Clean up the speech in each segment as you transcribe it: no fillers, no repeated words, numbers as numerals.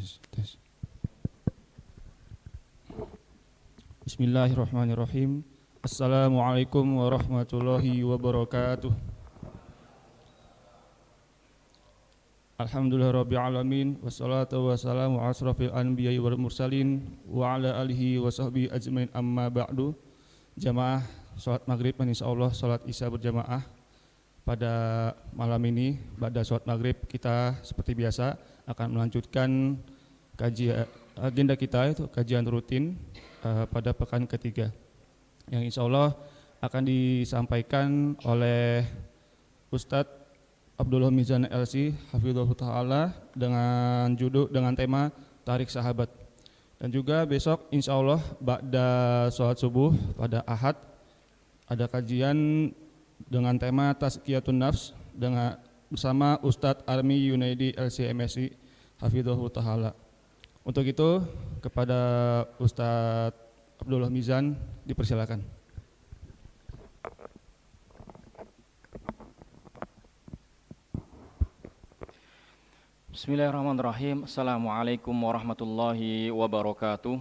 Tes. Bismillahirrahmanirrahim. Assalamualaikum warahmatullahi wabarakatuh. Alhamdulillahirabbil alamin wassalatu wassalamu ala asrofil anbiya'i wal mursalin wa ala alihi wa sahbihi ajmain amma ba'du. Jamaah salat maghrib insyaallah salat isya berjamaah pada malam ini. Pada salat maghrib kita seperti biasa akan melanjutkan kajian agenda kita, itu kajian rutin pada pekan ketiga yang insyaallah akan disampaikan oleh Ustadz Abdullah Mizan LC hafizahullah ta'ala dengan tema Tarik Sahabat. Dan juga besok insyaallah ba'da sholat subuh pada Ahad ada kajian dengan tema Tazkiyatun Nafs bersama Ustadz Armi Yunaidi LC MSI hafizahullah ta'ala. Untuk itu kepada Ustadz Abdullah Mizan dipersilakan. Bismillahirrahmanirrahim. Assalamualaikum warahmatullahi wabarakatuh.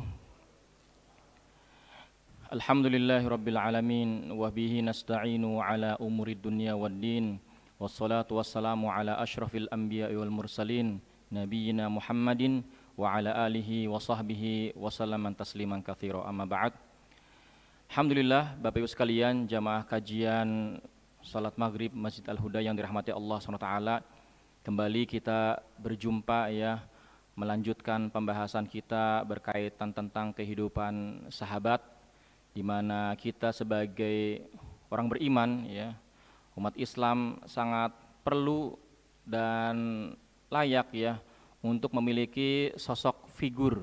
Alhamdulillahirabbil alamin wa bihi nasta'inu ala umurid dunya waddin. Wassalatu wassalamu ala asyrafil anbiya'i wal mursalin nabiyyina Muhammadin wa ala alihi wa sahbihi wa sallaman tasliman katsira. Amma ba'd. Alhamdulillah Bapak Ibu sekalian, jamaah kajian salat maghrib Masjid Al-Huda yang dirahmati Allah SWT, kembali kita berjumpa ya, melanjutkan pembahasan kita berkaitan tentang kehidupan sahabat, di mana kita sebagai orang beriman ya, umat Islam sangat perlu dan layak ya untuk memiliki sosok figur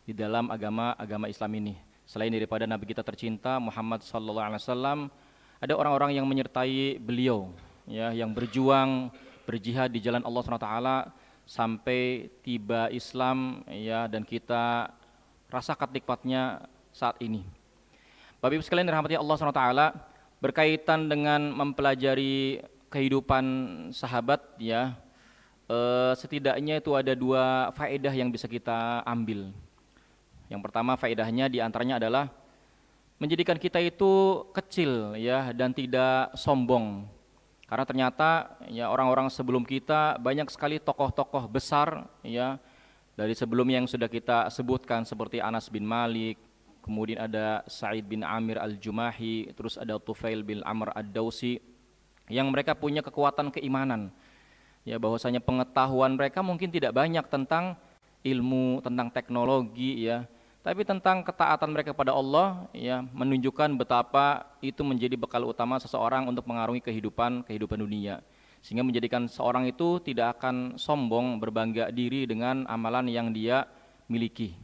di dalam agama Islam ini. Selain daripada Nabi kita tercinta Muhammad sallallahu alaihi wasallam, ada orang-orang yang menyertai beliau ya, yang berjuang berjihad di jalan Allah SWT sampai tiba Islam ya, dan kita rasakan nikmatnya saat ini. Bapak Ibu sekalian dirahmati Allah SWT, berkaitan dengan mempelajari kehidupan sahabat ya, setidaknya itu ada dua faedah yang bisa kita ambil. Yang pertama faedahnya diantaranya adalah menjadikan kita itu kecil ya, dan tidak sombong. Karena ternyata ya, orang-orang sebelum kita banyak sekali tokoh-tokoh besar ya, dari sebelumnya yang sudah kita sebutkan seperti Anas bin Malik, kemudian ada Sa'id bin Amir al-Jumahi, terus ada Tufail bin Amr ad-Dawsi, yang mereka punya kekuatan keimanan ya, bahwasanya pengetahuan mereka mungkin tidak banyak tentang ilmu, tentang teknologi ya, tapi tentang ketaatan mereka kepada Allah ya, menunjukkan betapa itu menjadi bekal utama seseorang untuk mengarungi kehidupan dunia, sehingga menjadikan seorang itu tidak akan sombong berbangga diri dengan amalan yang dia miliki.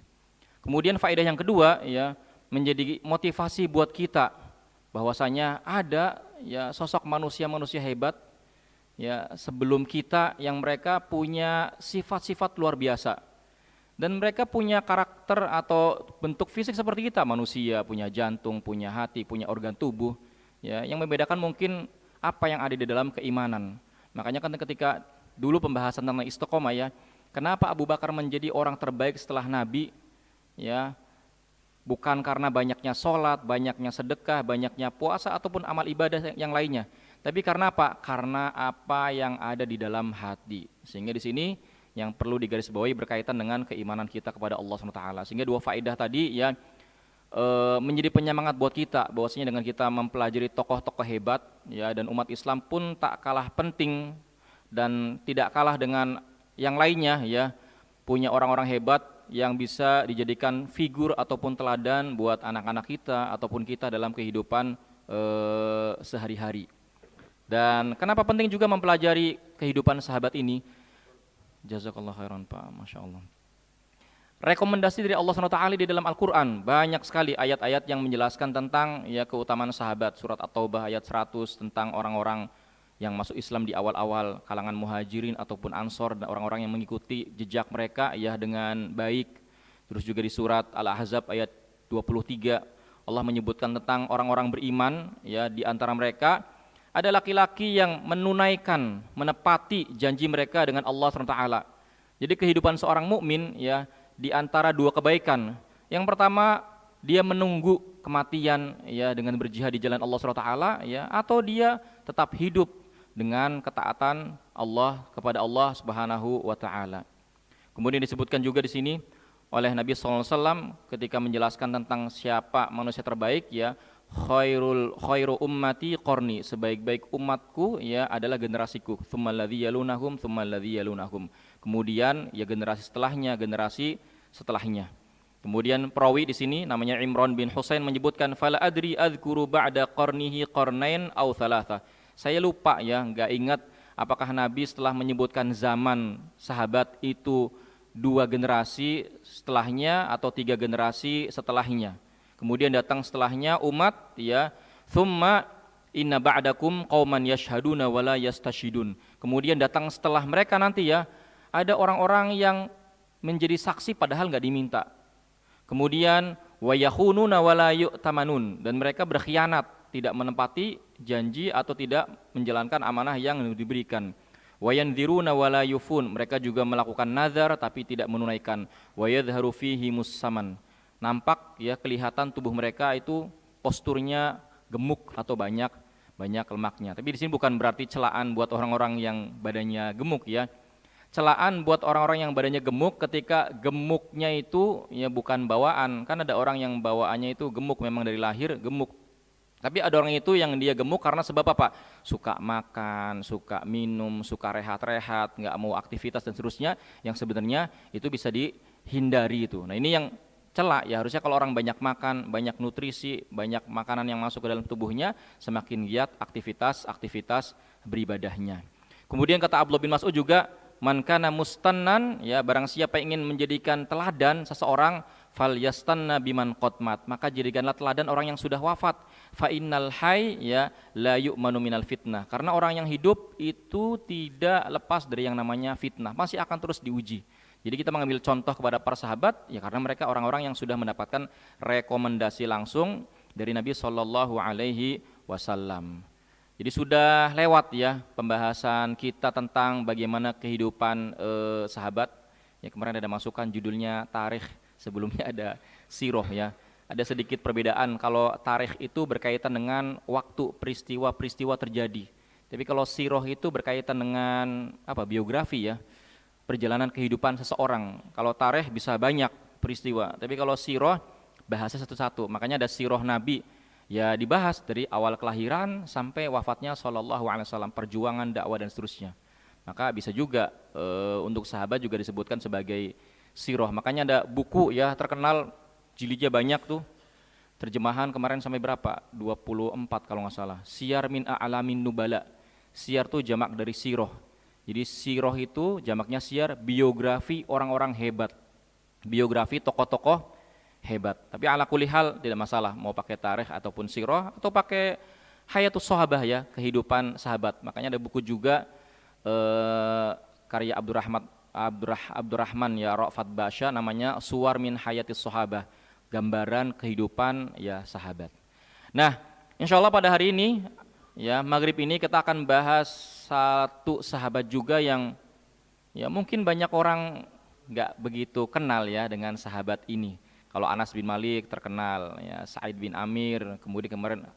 Kemudian faedah yang kedua ya, menjadi motivasi buat kita bahwasanya ada ya sosok manusia hebat ya sebelum kita yang mereka punya sifat-sifat luar biasa, dan mereka punya karakter atau bentuk fisik seperti kita manusia, punya jantung, punya hati, punya organ tubuh ya, yang membedakan mungkin apa yang ada di dalam keimanan. Makanya kan ketika dulu pembahasan tentang istiqomah ya, kenapa Abu Bakar menjadi orang terbaik setelah Nabi ya, bukan karena banyaknya sholat, banyaknya sedekah, banyaknya puasa ataupun amal ibadah yang lainnya, tapi karena apa? Karena apa yang ada di dalam hati. Sehingga di sini yang perlu digarisbawahi berkaitan dengan keimanan kita kepada Allah SWT. Sehingga dua faedah tadi ya, menjadi penyemangat buat kita, bahwasanya dengan kita mempelajari tokoh-tokoh hebat ya, dan umat Islam pun tak kalah penting dan tidak kalah dengan yang lainnya ya, punya orang-orang hebat yang bisa dijadikan figur ataupun teladan buat anak-anak kita ataupun kita dalam kehidupan sehari-hari. Dan kenapa penting juga mempelajari kehidupan sahabat ini? Jazakallah khairan Pak, Masya Allah. Rekomendasi dari Allah SWT di dalam Al-Quran, banyak sekali ayat-ayat yang menjelaskan tentang ya keutamaan sahabat. Surat At-Taubah ayat 100 tentang orang-orang yang masuk Islam di awal-awal, kalangan muhajirin ataupun ansor, dan orang-orang yang mengikuti jejak mereka ya dengan baik. Terus juga di surat Al-Ahzab ayat 23 Allah menyebutkan tentang orang-orang beriman ya, di antara mereka ada laki-laki yang menunaikan, menepati janji mereka dengan Allah SWT. Jadi kehidupan seorang mukmin ya di antara dua kebaikan. Yang pertama, dia menunggu kematian ya dengan berjihad di jalan Allah SWT ya, atau dia tetap hidup dengan ketaatan Allah kepada Allah Subhanahu wa taala. Kemudian disebutkan juga di sini oleh Nabi SAW ketika menjelaskan tentang siapa manusia terbaik ya, khairu ummati qarni, sebaik-baik umatku ya adalah generasiku, tsummal ladzi yalunahum tsummal ladzi yalunahum. Kemudian ya generasi setelahnya. Kemudian perawi di sini namanya Imran bin Husain menyebutkan fala adri adzkuru ba'da qarnihi qarnain aw thalatha. Saya lupa ya, enggak ingat apakah Nabi setelah menyebutkan zaman sahabat itu 2 generasi setelahnya atau 3 generasi setelahnya. Kemudian datang setelahnya umat ya, thumma inna ba'dakum qauman yashhaduna wala yastashhidun. Kemudian datang setelah mereka nanti ya, ada orang-orang yang menjadi saksi padahal enggak diminta. Kemudian wa yakhununa wala yu'tamanun, dan mereka berkhianat, tidak menepati janji atau tidak menjalankan amanah yang diberikan. Wa yanziruna wala yufun, mereka juga melakukan nazar tapi tidak menunaikan. Wa yadhharu fihi mussaman, nampak ya kelihatan tubuh mereka itu posturnya gemuk atau banyak lemaknya. Tapi di sini bukan berarti celaan buat orang-orang yang badannya gemuk ya. Celaan buat orang-orang yang badannya gemuk ketika gemuknya itu ya bukan bawaan. Kan ada orang yang bawaannya itu gemuk, memang dari lahir gemuk. Tapi ada orang itu yang dia gemuk karena sebab apa? Suka makan, suka minum, suka rehat-rehat, nggak mau aktivitas dan seterusnya, yang sebenarnya itu bisa dihindari itu. Nah ini yang celak ya, harusnya kalau orang banyak makan, banyak nutrisi, banyak makanan yang masuk ke dalam tubuhnya, semakin giat aktivitas beribadahnya. Kemudian kata Abdullah bin Mas'ud juga, man kana mustannan ya, barang siapa ingin menjadikan teladan seseorang, fal yastanna biman qadmat, maka jadikanlah teladan orang yang sudah wafat. Fa innal hayy ya la yu'manu minal fitnah, karena orang yang hidup itu tidak lepas dari yang namanya fitnah, masih akan terus diuji. Jadi kita mengambil contoh kepada para sahabat ya karena mereka orang-orang yang sudah mendapatkan rekomendasi langsung dari Nabi sallallahu alaihi wasallam. Jadi sudah lewat ya pembahasan kita tentang bagaimana kehidupan sahabat. Ya kemarin ada masukan judulnya tarikh, sebelumnya ada sirah ya. Ada sedikit perbedaan, kalau tarikh itu berkaitan dengan waktu peristiwa-peristiwa terjadi. Tapi kalau sirah itu berkaitan dengan biografi ya, perjalanan kehidupan seseorang. Kalau tarikh bisa banyak peristiwa, tapi kalau sirah bahasa satu-satu. Makanya ada sirah Nabi. Ya dibahas dari awal kelahiran sampai wafatnya sallallahu alaihi wasallam, perjuangan dakwah dan seterusnya. Maka bisa juga untuk sahabat juga disebutkan sebagai sirah. Makanya ada buku ya terkenal, jilidnya banyak tuh. Terjemahan kemarin sampai berapa? 24 kalau nggak salah. Siyar min a'lamin nubala. Siyar tuh jamak dari sirah. Jadi sirah itu jamaknya siyar, biografi orang-orang hebat. Biografi tokoh-tokoh hebat. Tapi ala kulli hal tidak masalah mau pakai tarikh ataupun sirah atau pakai hayatus sahabah ya, kehidupan sahabat. Makanya ada buku juga karya Abdurrahman ya Ra'fat Basha, namanya Suwar min Hayatis Sahabah, gambaran kehidupan ya sahabat. Nah, insyaallah pada hari ini ya maghrib ini kita akan bahas satu sahabat juga yang ya mungkin banyak orang nggak begitu kenal ya dengan sahabat ini. Kalau Anas bin Malik terkenal, ya Sa'id bin Amir, kemudian kemarin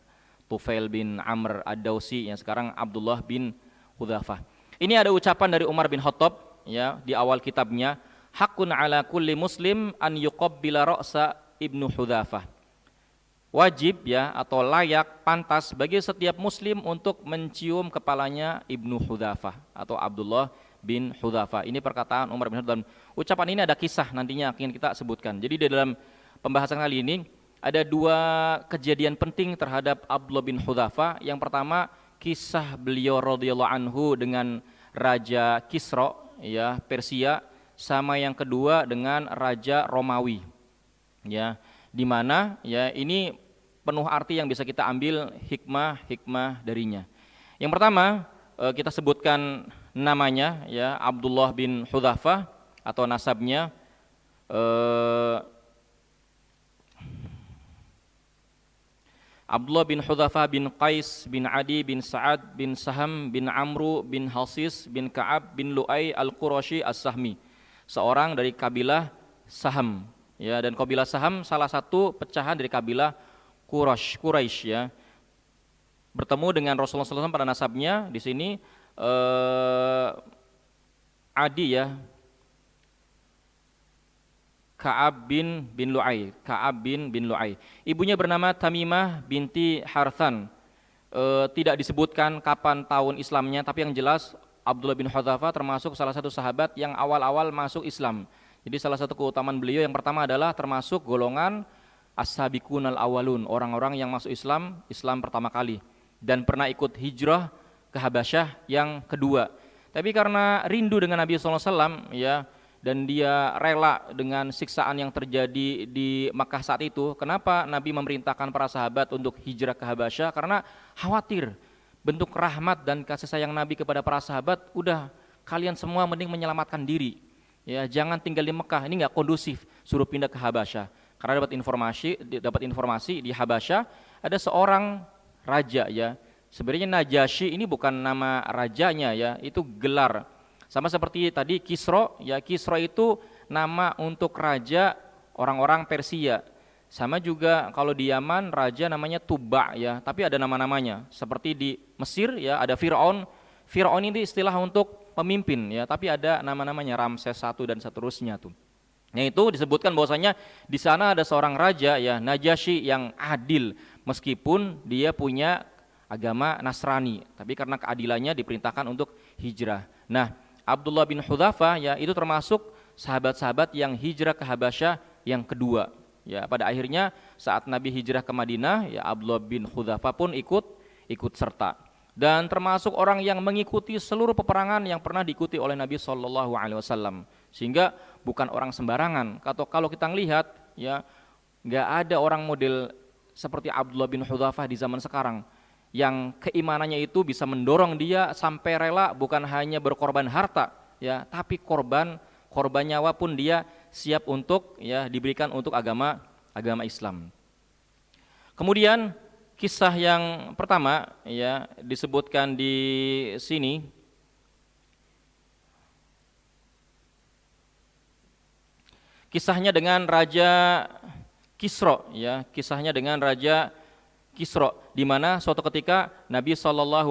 Tufail bin Amr Ad-Dausi, yang sekarang Abdullah bin Hudzafah. Ini ada ucapan dari Umar bin Khattab ya di awal kitabnya, haqqun ala kulli muslim an yuqabbila ra'sa Ibnu Hudzafah. Wajib ya atau layak, pantas bagi setiap muslim untuk mencium kepalanya Ibnu Hudzafah atau Abdullah bin Hudzafah. Ini perkataan Umar bin Khattab. Ucapan ini ada kisah nantinya akan kita sebutkan. Jadi di dalam pembahasan kali ini ada 2 kejadian penting terhadap Abdullah bin Hudzafah. Yang pertama, kisah beliau radhiyallahu anhu dengan Raja Kisra ya Persia, sama yang kedua dengan Raja Romawi. Ya, di mana ya ini penuh arti yang bisa kita ambil hikmah darinya. Yang pertama, kita sebutkan namanya ya, Abdullah bin Hudzafah atau nasabnya Abdullah bin Hudzafah bin Qais bin Adi bin Sa'ad bin Saham bin Amru bin Hasis bin Ka'ab bin Lu'ay al-Qurashi as-Sahmi. seorang dari kabilah Saham, ya, dan kabilah Saham salah satu pecahan dari kabilah Quraisy, ya. Bertemu dengan Rasulullah SAW pada nasabnya di sini Adi, ya, Ka'ab bin Lu'ay. Ibunya bernama Tamimah binti Harthan. Tidak disebutkan kapan tahun Islamnya, tapi yang jelas Abdullah bin Hudzafah termasuk salah satu sahabat yang awal-awal masuk Islam. Jadi salah satu keutamaan beliau yang pertama adalah termasuk golongan as-sabiqunal awalun, orang-orang yang masuk Islam pertama kali, dan pernah ikut hijrah ke Habasyah yang kedua. Tapi karena rindu dengan Nabi SAW, ya, dan dia rela dengan siksaan yang terjadi di Makkah saat itu. Kenapa Nabi memerintahkan para sahabat untuk hijrah ke Habasyah? Karena khawatir bentuk rahmat dan kasih sayang Nabi kepada para sahabat, udah kalian semua mending menyelamatkan diri, ya, jangan tinggal di Mekah, ini nggak kondusif, suruh pindah ke Habasyah. Karena dapat informasi di Habasyah ada seorang raja, ya. Sebenarnya Najasyi ini bukan nama rajanya, ya, itu gelar. Sama seperti tadi Kisra, ya, Kisra itu nama untuk raja orang-orang Persia. Sama juga kalau di Yaman raja namanya Tuba, ya, tapi ada nama-namanya. Seperti di Mesir, ya, ada Fir'aun. Fir'aun ini istilah untuk pemimpin, ya, tapi ada nama-namanya Ramses I dan seterusnya tuh. Nah, itu disebutkan bahwasanya di sana ada seorang raja, ya, Najasyi, yang adil meskipun dia punya agama Nasrani, tapi karena keadilannya diperintahkan untuk hijrah. Nah, Abdullah bin Hudzafah, ya, itu termasuk sahabat-sahabat yang hijrah ke Habasyah yang kedua. Ya, pada akhirnya saat Nabi hijrah ke Madinah, ya, Abdullah bin Hudzafah pun ikut serta, dan termasuk orang yang mengikuti seluruh peperangan yang pernah diikuti oleh Nabi SAW. Sehingga bukan orang sembarangan. Kalau kita lihat, ya, nggak ada orang model seperti Abdullah bin Hudzafah di zaman sekarang yang keimanannya itu bisa mendorong dia sampai rela bukan hanya berkorban harta, ya, tapi korban nyawa pun dia siap untuk, ya, diberikan untuk agama Islam. Kemudian kisah yang pertama, ya, disebutkan di sini kisahnya dengan Raja Kisra, ya, kisahnya dengan Raja Kisra, di mana suatu ketika Nabi SAW,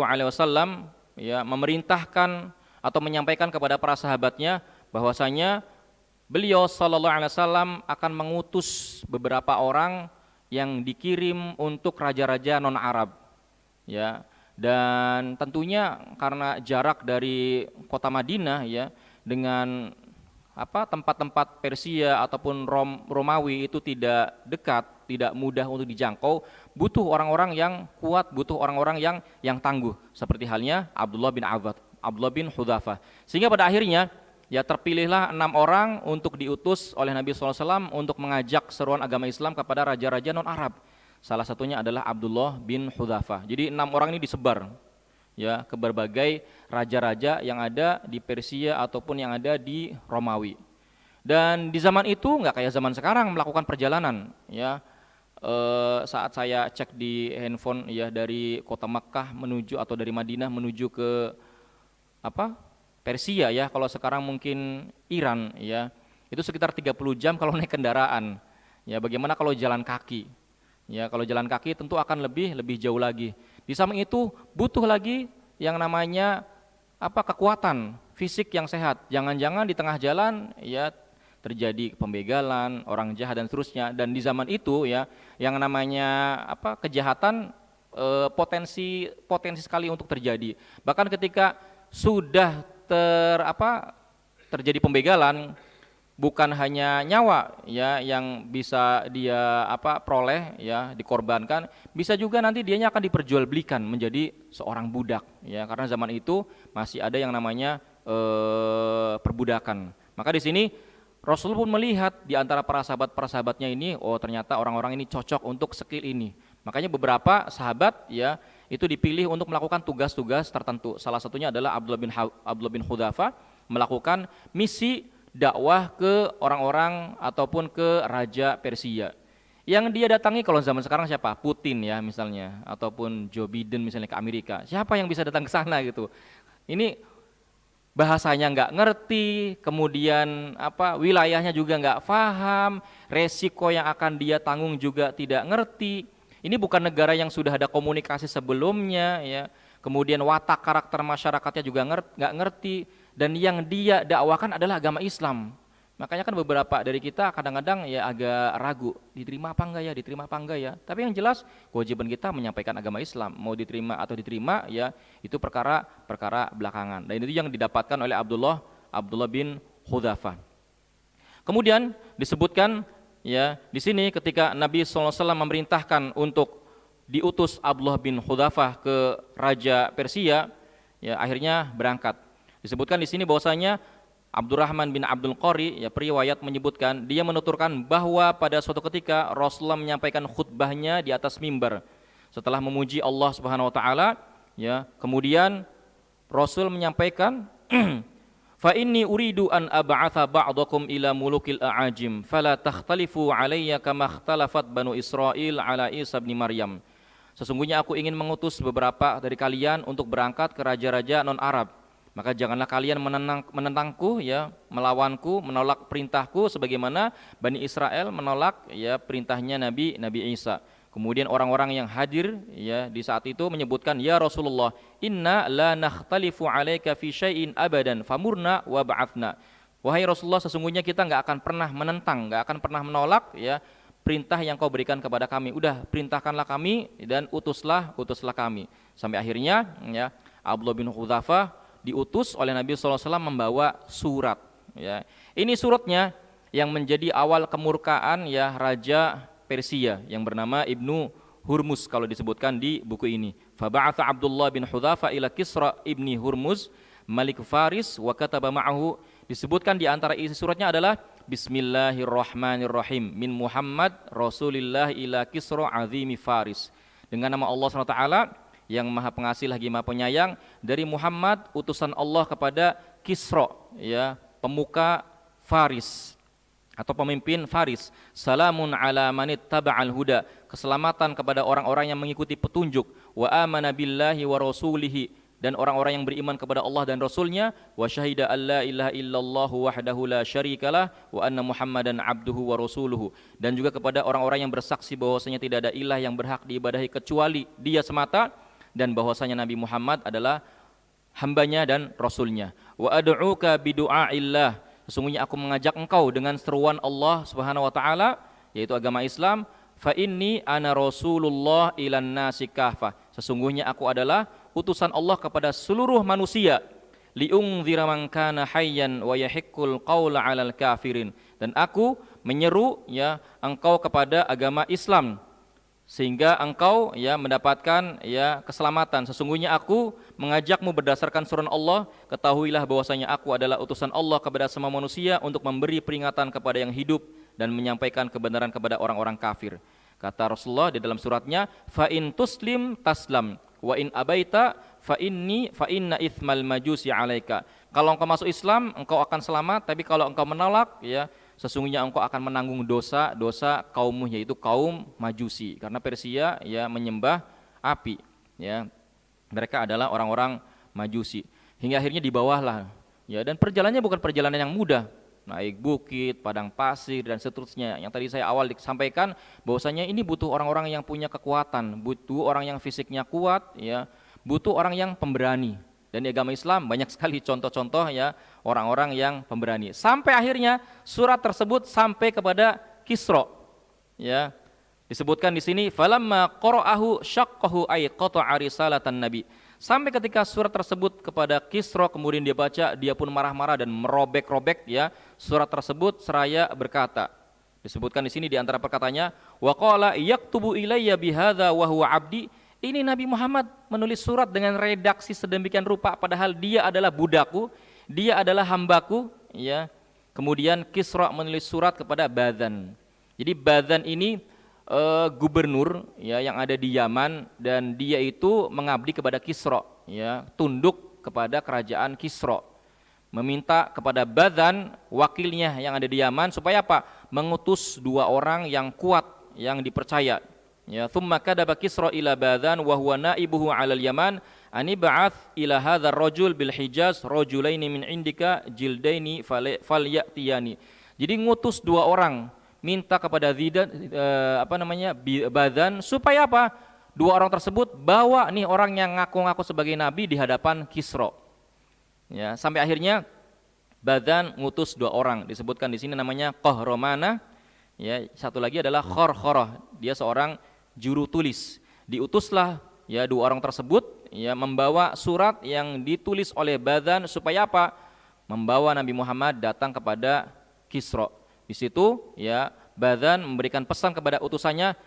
ya, memerintahkan atau menyampaikan kepada para sahabatnya bahwasanya beliau SAW akan mengutus beberapa orang yang dikirim untuk raja-raja non Arab, ya, dan tentunya karena jarak dari kota Madinah, ya, dengan tempat-tempat Persia ataupun Romawi itu tidak dekat, tidak mudah untuk dijangkau, butuh orang-orang yang kuat, butuh orang-orang yang tangguh, seperti halnya Abdullah bin Hudzafah. Sehingga pada akhirnya, ya, terpilihlah 6 orang untuk diutus oleh Nabi SAW untuk mengajak seruan agama Islam kepada raja-raja non Arab. Salah satunya adalah Abdullah bin Hudzafah. Jadi 6 orang ini disebar, ya, ke berbagai raja-raja yang ada di Persia ataupun yang ada di Romawi. Dan di zaman itu nggak kayak zaman sekarang melakukan perjalanan, ya. Saat saya cek di handphone, ya, dari kota Makkah menuju atau dari Madinah menuju ke Persia, ya, kalau sekarang mungkin Iran, ya, itu sekitar 30 jam kalau naik kendaraan. Ya, bagaimana kalau jalan kaki? Ya, kalau jalan kaki tentu akan lebih jauh lagi. Di samping itu butuh lagi yang namanya kekuatan fisik yang sehat. Jangan-jangan di tengah jalan, ya, terjadi pembegalan, orang jahat dan seterusnya. Dan di zaman itu, ya, yang namanya kejahatan potensi sekali untuk terjadi. Bahkan ketika sudah terjadi pembegalan, bukan hanya nyawa, ya, yang bisa dia peroleh, ya, dikorbankan, bisa juga nanti dianya akan diperjualbelikan menjadi seorang budak, ya, karena zaman itu masih ada yang namanya perbudakan. Maka di sini Rasul pun melihat di antara para sahabatnya ini, oh ternyata orang-orang ini cocok untuk skill ini. Makanya beberapa sahabat, ya, itu dipilih untuk melakukan tugas-tugas tertentu. Salah satunya adalah Abdullah bin Hudzafah melakukan misi dakwah ke orang-orang ataupun ke raja Persia. Yang dia datangi kalau zaman sekarang siapa? Putin, ya, misalnya, ataupun Joe Biden misalnya ke Amerika. Siapa yang bisa datang ke sana gitu? Ini bahasanya nggak ngerti, kemudian wilayahnya juga nggak paham, resiko yang akan dia tanggung juga tidak ngerti. Ini bukan negara yang sudah ada komunikasi sebelumnya, ya. Kemudian watak karakter masyarakatnya juga nggak ngerti, dan yang dia dakwakan adalah agama Islam. Makanya kan beberapa dari kita kadang-kadang ya agak ragu, diterima apa enggak ya. Tapi yang jelas kewajiban kita menyampaikan agama Islam, mau diterima atau diterima ya itu perkara belakangan. Dan itu yang didapatkan oleh Abdullah bin Hudzafah. Kemudian disebutkan ya di sini ketika Nabi SAW memerintahkan untuk diutus Abdullah bin Hudzafah ke raja Persia, ya akhirnya berangkat. Disebutkan di sini bahwasanya Abdurrahman bin Abdul Qari, ya periwayat menyebutkan, dia menuturkan bahwa pada suatu ketika Rasulullah menyampaikan khutbahnya di atas mimbar setelah memuji Allah Subhanahu wa taala, ya. Kemudian Rasul menyampaikan fa inni uridu an ab'atha ba'dakum ila mulukil a'ajim fala takhtalifu alayya kama ikhtalafat banu Israil ala Isa bin Maryam. Sesungguhnya aku ingin mengutus beberapa dari kalian untuk berangkat ke raja-raja non-Arab. Maka janganlah kalian menentangku, ya, melawanku, menolak perintahku sebagaimana Bani Israel menolak ya perintahnya Nabi Isa. Kemudian orang-orang yang hadir ya di saat itu menyebutkan, ya Rasulullah, inna la nakhtalifu alaika fi syai'in abadan famurna wa ba'athna. Wahai Rasulullah, sesungguhnya kita enggak akan pernah menentang, enggak akan pernah menolak ya perintah yang kau berikan kepada kami. Udah, perintahkanlah kami dan utuslah kami. Sampai akhirnya ya Abdullah bin Hudzafah diutus oleh Nabi SAW membawa surat. Ya. Ini suratnya yang menjadi awal kemurkaan ya Raja Persia yang bernama Ibnu Hurmuz kalau disebutkan di buku ini. Faba'atha Abdullah bin Hudzafah ila Kisra ibni Hurmuz Malik Faris wa kataba ma'ahu. Disebutkan di antara isi suratnya adalah Bismillahirrahmanirrahim min Muhammad Rasulillah ila Kisra azimi Faris. Dengan nama Allah SWT yang maha pengasih lagi maha penyayang, dari Muhammad utusan Allah kepada Kisra, ya pemuka Faris atau pemimpin Faris. Salamun ala manit taba'al huda, keselamatan kepada orang-orang yang mengikuti petunjuk. Wa amana billahi wa rasulihi, dan orang-orang yang beriman kepada Allah dan Rasulnya. Wa syahida alla ilaha illallah wahdahu la syarikalah wa anna Muhammadan abduhu wa rasuluhu, dan juga kepada orang-orang yang bersaksi bahwasanya tidak ada ilah yang berhak diibadahi kecuali Dia semata, dan bahwasanya Nabi Muhammad adalah hambanya dan rasulnya. Wa ad'uka bidu'aillah, sesungguhnya aku mengajak engkau dengan seruan Allah Subhanahu wa taala, yaitu agama Islam. Fa inni ana rasulullah ilan nasi kafah, sesungguhnya aku adalah utusan Allah kepada seluruh manusia. Liunzira man kana hayyan wa yahiqqul qaula 'alal kafirin, dan aku menyeru ya engkau kepada agama Islam sehingga engkau ya mendapatkan ya keselamatan. Sesungguhnya aku mengajakmu berdasarkan surat Allah, ketahuilah bahwasanya aku adalah utusan Allah kepada semua manusia untuk memberi peringatan kepada yang hidup dan menyampaikan kebenaran kepada orang-orang kafir. Kata Rasulullah di dalam suratnya, fa in tuslim taslam wa in abaita fa inna itsmal majusi alaika. Kalau engkau masuk Islam engkau akan selamat, tapi kalau engkau menolak ya sesungguhnya engkau akan menanggung dosa kaummu, yaitu kaum Majusi, karena Persia ya menyembah api ya. Mereka adalah orang-orang Majusi. Hingga akhirnya dibawahlah ya, dan perjalanannya bukan perjalanan yang mudah. Naik bukit, padang pasir dan seterusnya. Yang tadi saya awal disampaikan bahwasanya ini butuh orang-orang yang punya kekuatan, butuh orang yang fisiknya kuat ya, butuh orang yang pemberani. Dan di agama Islam banyak sekali contoh-contoh ya orang-orang yang pemberani. Sampai akhirnya surat tersebut sampai kepada Kisra. Ya. Disebutkan di sini falamma qara'ahu syaqqahu ay qata'a risalatan nabi. Sampai ketika surat tersebut kepada Kisra kemudian dia baca, dia pun marah-marah dan merobek-robek ya surat tersebut seraya berkata. Disebutkan di sini di antara perkataannya wa qala yaktubu ilayya bihadza wa huwa 'abdi. Ini Nabi Muhammad menulis surat dengan redaksi sedemikian rupa padahal dia adalah budakku, dia adalah hambaku ya. Kemudian Kisra menulis surat kepada Badan. Jadi Badan ini gubernur ya yang ada di Yaman, dan dia itu mengabdi kepada Kisra ya, tunduk kepada kerajaan Kisra. Meminta kepada Badan wakilnya yang ada di Yaman supaya apa? Mengutus 2 orang yang kuat yang dipercaya. Ya, thumma kadaba Kisra ila Badan wa huwa naibuhu 'alal Yaman ani ba'ath ila hadzal rajul bil Hijaz rajulaini min indika jildaini falyatiyani. Jadi ngutus 2 orang, minta kepada Zidan Badan supaya apa? 2 orang tersebut bawa nih orang yang ngaku-ngaku sebagai nabi di hadapan Kisra. Ya, sampai akhirnya Badan ngutus 2 orang, disebutkan di sini namanya Qahromana. Ya, satu lagi adalah Khorkhoroh, dia seorang juru tulis. Diutuslah ya 2 orang tersebut ya membawa surat yang ditulis oleh Badan supaya apa? Membawa Nabi Muhammad datang kepada Kisra. Di situ ya Badan memberikan pesan kepada utusannya,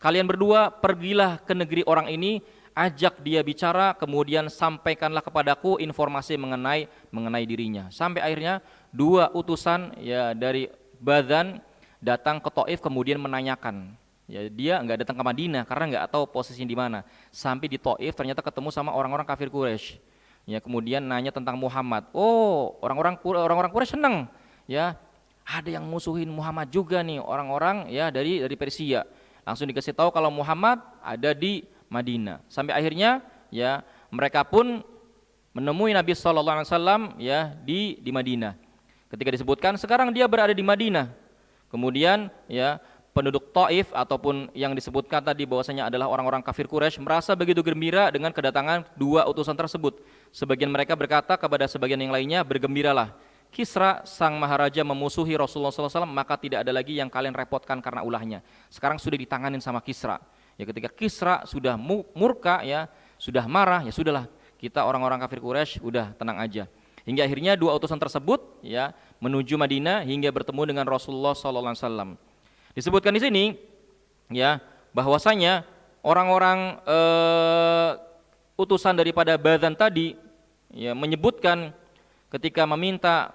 kalian berdua pergilah ke negeri orang ini, ajak dia bicara, kemudian sampaikanlah kepadaku informasi mengenai dirinya. Sampai akhirnya 2 utusan ya dari Badan datang ke Taif kemudian menanyakan. Ya, dia enggak datang ke Madinah karena enggak tahu posisinya di mana. Sampai di Taif ternyata ketemu sama orang-orang kafir Quraisy. Ya, kemudian nanya tentang Muhammad. Oh, orang-orang Quraisy senang. Ya, ada yang musuhin Muhammad juga nih, orang-orang ya dari Persia. Langsung dikasih tahu kalau Muhammad ada di Madinah. Sampai akhirnya ya mereka pun menemui Nabi sallallahu alaihi wasallam ya di Madinah. Ketika disebutkan sekarang dia berada di Madinah. Kemudian ya penduduk Taif ataupun yang disebutkan tadi bahwasanya adalah orang-orang kafir Quraisy merasa begitu gembira dengan kedatangan 2 utusan tersebut. Sebagian mereka berkata kepada sebagian yang lainnya, bergembiralah. Kisra sang maharaja memusuhi Rasulullah SAW, maka tidak ada lagi yang kalian repotkan karena ulahnya. Sekarang sudah ditanganin sama Kisra. Ya ketika Kisra sudah murka ya, sudah marah, ya sudahlah. Kita orang-orang kafir Quraisy udah tenang aja. Hingga akhirnya 2 utusan tersebut ya menuju Madinah hingga bertemu dengan Rasulullah SAW. Disebutkan di sini ya bahwasanya orang-orang utusan daripada Badan tadi ya menyebutkan ketika meminta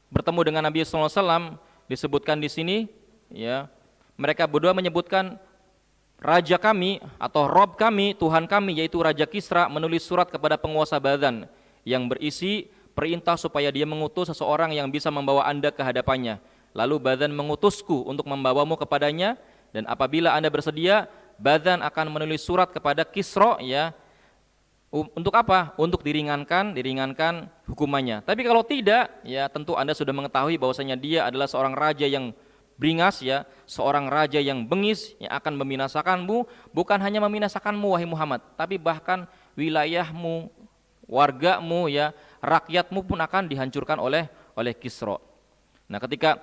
bertemu dengan Nabi SAW, disebutkan di sini ya mereka berdua menyebutkan raja kami atau Rob kami, Tuhan kami yaitu Raja Kisra menulis surat kepada penguasa Badan yang berisi perintah supaya dia mengutus seseorang yang bisa membawa Anda ke hadapannya. Lalu Badan mengutusku untuk membawamu kepadanya, dan apabila Anda bersedia, Badan akan menulis surat kepada Kisra ya. Untuk apa? Untuk diringankan hukumannya. Tapi kalau tidak, ya tentu Anda sudah mengetahui bahwasanya dia adalah seorang raja yang beringas ya, seorang raja yang bengis yang akan membinasakanmu, bukan hanya membinasakanmu wahai Muhammad, tapi bahkan wilayahmu, wargamu ya, rakyatmu pun akan dihancurkan oleh Kisra. Nah, ketika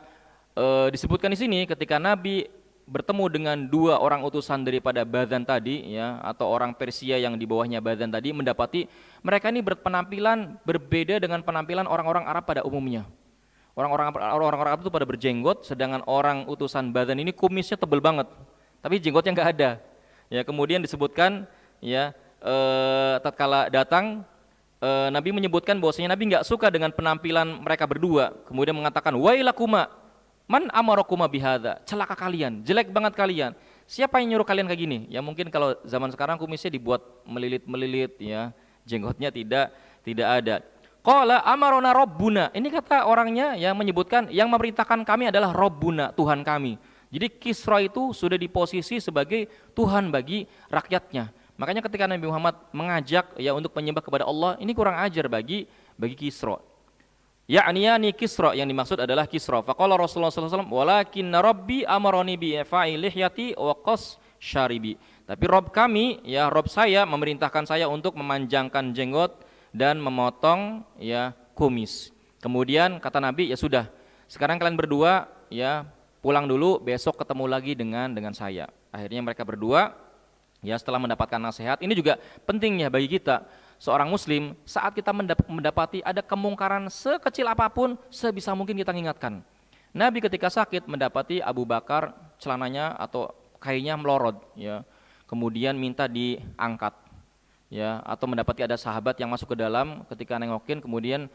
disebutkan di sini ketika Nabi bertemu dengan 2 orang utusan daripada Badan tadi ya, atau orang Persia yang di bawahnya Badan tadi, mendapati mereka ini berpenampilan berbeda dengan penampilan orang-orang Arab pada umumnya. Orang-orang Arab itu pada berjenggot, sedangkan orang utusan Badan ini kumisnya tebal banget, tapi jenggotnya enggak ada. Ya, kemudian disebutkan ya tatkala datang Nabi menyebutkan bahwasanya Nabi enggak suka dengan penampilan mereka berdua. Kemudian mengatakan, "Wailakuma, man amarakuma bihadza?" Celaka kalian, jelek banget kalian. Siapa yang nyuruh kalian kayak gini? Ya mungkin kalau zaman sekarang kumisnya dibuat melilit-melilit ya, jenggotnya tidak ada. Qala amarona rabbuna. Ini kata orangnya yang menyebutkan yang memerintahkan kami adalah Rabbuna, Tuhan kami. Jadi Kisra itu sudah di posisi sebagai Tuhan bagi rakyatnya. Makanya ketika Nabi Muhammad mengajak ya untuk menyembah kepada Allah, ini kurang ajar bagi Kisra. Ya'ni Kisra, yang dimaksud adalah Kisra. Faqala Rasulullah sallallahu alaihi wasallam, "Walakinna rabbi amarani bi ifa'i lihyati wa qas syaribi." Tapi Rabb kami, ya Rabb saya memerintahkan saya untuk memanjangkan jenggot dan memotong ya kumis. Kemudian kata Nabi, "Ya sudah, sekarang kalian berdua ya pulang dulu, besok ketemu lagi dengan saya." Akhirnya mereka berdua ya setelah mendapatkan nasihat. Ini juga pentingnya bagi kita seorang muslim, saat kita mendapati ada kemungkaran sekecil apapun, sebisa mungkin kita ingatkan. Nabi ketika sakit mendapati Abu Bakar celananya atau kainnya melorot ya, kemudian minta diangkat ya, atau mendapati ada sahabat yang masuk ke dalam, ketika nengokin kemudian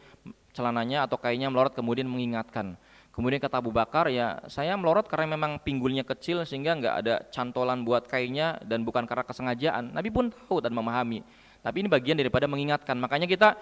celananya atau kainnya melorot, kemudian mengingatkan. Kemudian kata Abu Bakar, ya saya melorot karena memang pinggulnya kecil sehingga enggak ada cantolan buat kainnya dan bukan karena kesengajaan. Nabi pun tahu dan memahami. Tapi ini bagian daripada mengingatkan. Makanya kita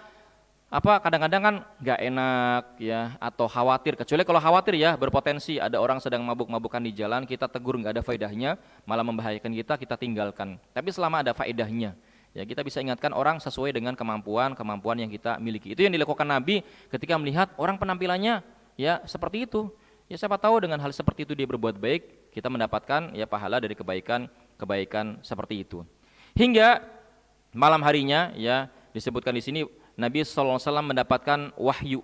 kadang-kadang kan enggak enak ya, atau khawatir. Kecuali kalau khawatir ya berpotensi ada orang sedang mabuk-mabukan di jalan, kita tegur enggak ada faedahnya, malah membahayakan kita tinggalkan. Tapi selama ada faedahnya, Ya, kita bisa ingatkan orang sesuai dengan kemampuan yang kita miliki. Itu yang dilakukan Nabi ketika melihat orang penampilannya ya seperti itu. Ya siapa tahu dengan hal seperti itu dia berbuat baik, kita mendapatkan ya pahala dari kebaikan seperti itu. Hingga malam harinya ya disebutkan di sini Nabi sallallahu alaihi wasallam mendapatkan wahyu.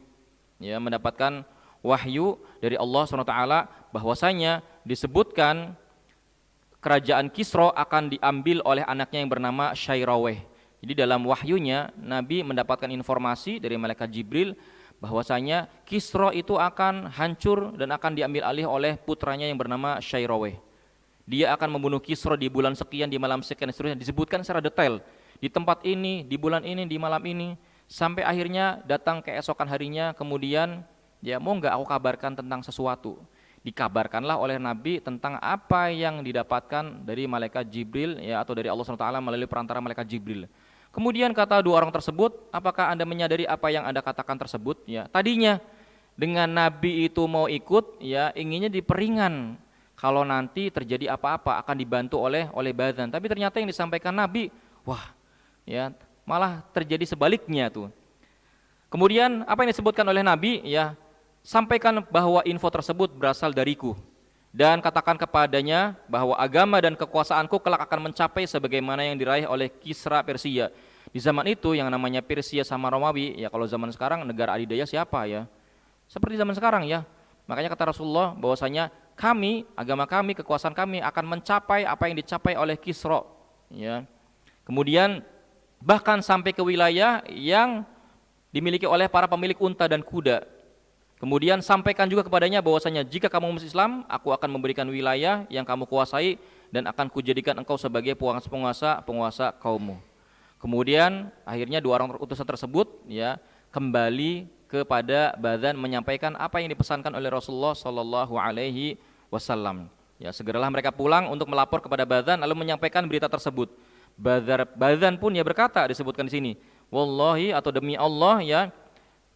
Ya, mendapatkan wahyu dari Allah SWT bahwasanya disebutkan kerajaan Kisra akan diambil oleh anaknya yang bernama Syairaweh. Jadi dalam wahyunya Nabi mendapatkan informasi dari malaikat Jibril bahwasanya Kisra itu akan hancur dan akan diambil alih oleh putranya yang bernama Syairaweh. Dia akan membunuh Kisra di bulan sekian, di malam sekian, seterusnya disebutkan secara detail. Di tempat ini, di bulan ini, di malam ini, sampai akhirnya datang keesokan harinya, kemudian ya mau nggak aku kabarkan tentang sesuatu. Dikabarkanlah oleh Nabi tentang apa yang didapatkan dari malaikat Jibril ya, atau dari Allah SWT melalui perantara malaikat Jibril. Kemudian kata dua orang tersebut, apakah Anda menyadari apa yang Anda katakan tersebut? Ya, tadinya dengan Nabi itu mau ikut ya inginnya diperingan kalau nanti terjadi apa-apa akan dibantu oleh Badan. Tapi ternyata yang disampaikan Nabi, wah ya malah terjadi sebaliknya tuh. Kemudian apa yang disebutkan oleh Nabi ya, sampaikan bahwa info tersebut berasal dariku dan katakan kepadanya bahwa agama dan kekuasaanku kelak akan mencapai sebagaimana yang diraih oleh Kisra Persia. Di zaman itu yang namanya Persia sama Romawi ya, kalau zaman sekarang negara adidaya siapa ya? Seperti zaman sekarang ya. Makanya kata Rasulullah bahwasanya kami, agama kami, kekuasaan kami akan mencapai apa yang dicapai oleh Kisra ya. Kemudian bahkan sampai ke wilayah yang dimiliki oleh para pemilik unta dan kuda. Kemudian sampaikan juga kepadanya bahwasanya jika kamu masuk Islam, aku akan memberikan wilayah yang kamu kuasai dan akan kujadikan engkau sebagai penguasa kaummu. Kemudian akhirnya dua orang utusan tersebut ya kembali kepada Badan menyampaikan apa yang dipesankan oleh Rasulullah Shallallahu Alaihi Wasallam. Ya segeralah mereka pulang untuk melapor kepada Badan lalu menyampaikan berita tersebut. Badan pun ya berkata, disebutkan di sini, wallahi atau demi Allah ya,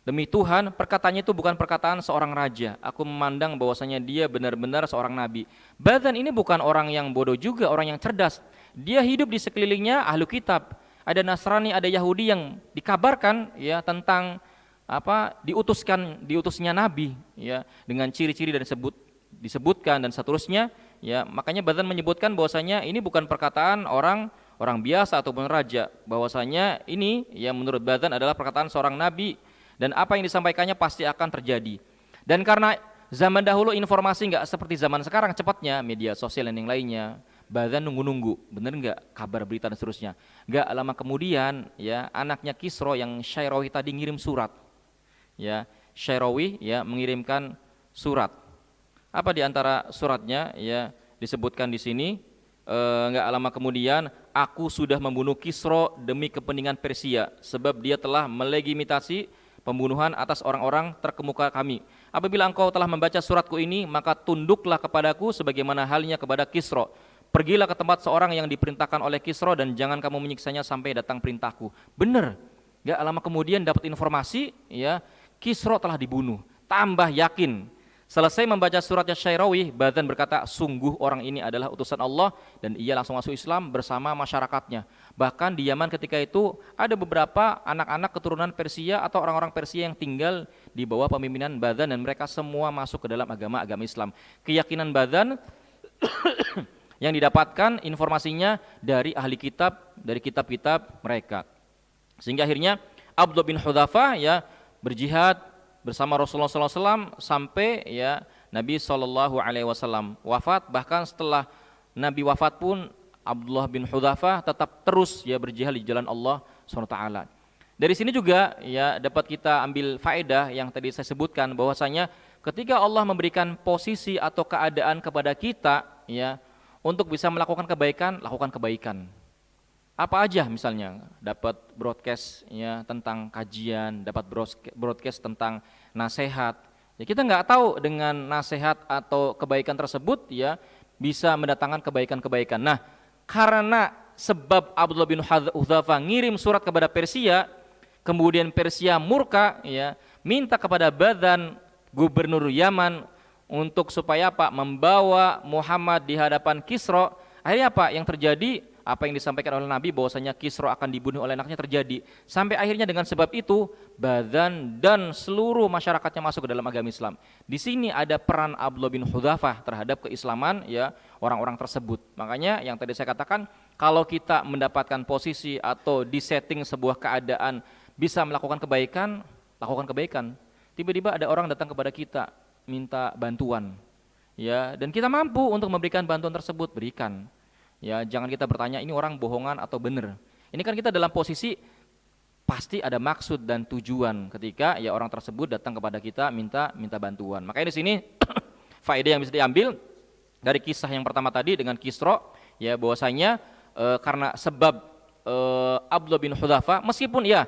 demi Tuhan, perkataannya itu bukan perkataan seorang raja. Aku memandang bahwasanya dia benar-benar seorang nabi. Badan ini bukan orang yang bodoh juga, orang yang cerdas. Dia hidup di sekelilingnya ahlu kitab. Ada Nasrani, ada Yahudi yang dikabarkan ya tentang diutusnya nabi ya dengan ciri-ciri dan disebutkan dan seterusnya ya. Makanya Badan menyebutkan bahwasanya ini bukan perkataan orang biasa ataupun raja, bahwasanya ini ya menurut Badan adalah perkataan seorang nabi. Dan apa yang disampaikannya pasti akan terjadi. Dan karena zaman dahulu informasi nggak seperti zaman sekarang cepatnya, media sosial dan yang lainnya, Badan nunggu-nunggu, bener nggak kabar berita dan seterusnya. Nggak lama kemudian, ya anaknya Kisra yang Syairawih tadi ngirim surat. Ya Syairawih ya mengirimkan surat. Apa di antara suratnya? Ya disebutkan di sini. Nggak lama kemudian, aku sudah membunuh Kisra demi kepentingan Persia, sebab dia telah melegitimasi pembunuhan atas orang-orang terkemuka kami. Apabila engkau telah membaca suratku ini, maka tunduklah kepadaku sebagaimana halnya kepada Kisra. Pergilah ke tempat seorang yang diperintahkan oleh Kisra dan jangan kamu menyiksanya sampai datang perintahku. Benar. Gak lama kemudian dapat informasi, ya Kisra telah dibunuh. Tambah yakin. Selesai membaca suratnya Syairawih, Badan berkata, sungguh orang ini adalah utusan Allah, dan ia langsung masuk Islam bersama masyarakatnya. Bahkan di Yaman ketika itu ada beberapa anak-anak keturunan Persia atau orang-orang Persia yang tinggal di bawah pemimpinan Badan, dan mereka semua masuk ke dalam agama Islam. Keyakinan Badan yang didapatkan informasinya dari ahli kitab, dari kitab-kitab mereka. Sehingga akhirnya Abdullah bin Hudzafah ya berjihad bersama Rasulullah SAW sampai ya Nabi SAW wafat. Bahkan setelah Nabi wafat pun Abdullah bin Hudzafah tetap terus ya berjihad di jalan Allah SWT. Dari sini juga ya dapat kita ambil faedah yang tadi saya sebutkan, bahwasanya ketika Allah memberikan posisi atau keadaan kepada kita ya untuk bisa melakukan kebaikan, lakukan kebaikan. Apa aja misalnya, dapat broadcast ya tentang kajian, dapat broadcast tentang nasihat. Ya kita nggak tahu dengan nasihat atau kebaikan tersebut ya bisa mendatangkan kebaikan-kebaikan. Nah, karena sebab Abdullah bin Hudzafah ngirim surat kepada Persia, kemudian Persia murka ya, minta kepada Badan gubernur Yaman untuk supaya apa? Membawa Muhammad di hadapan Kisra. Akhirnya apa yang terjadi? apa yang disampaikan oleh Nabi bahwasanya Kisra akan dibunuh oleh anaknya terjadi. Sampai akhirnya dengan sebab itu Badan dan seluruh masyarakatnya masuk ke dalam agama Islam. Di sini ada peran Abdullah bin Hudzafah terhadap keislaman ya orang-orang tersebut. Makanya yang tadi saya katakan, kalau kita mendapatkan posisi atau disetting sebuah keadaan bisa melakukan kebaikan, lakukan kebaikan. Tiba-tiba ada orang datang kepada kita minta bantuan. Ya, dan kita mampu untuk memberikan bantuan tersebut, berikan. Ya, jangan kita bertanya ini orang bohongan atau benar. Ini kan kita dalam posisi pasti ada maksud dan tujuan ketika ya orang tersebut datang kepada kita minta bantuan. Makanya di sini faedah yang bisa diambil dari kisah yang pertama tadi dengan Kisra, ya bahwasanya karena sebab Abdullah bin Hudzafah, meskipun ya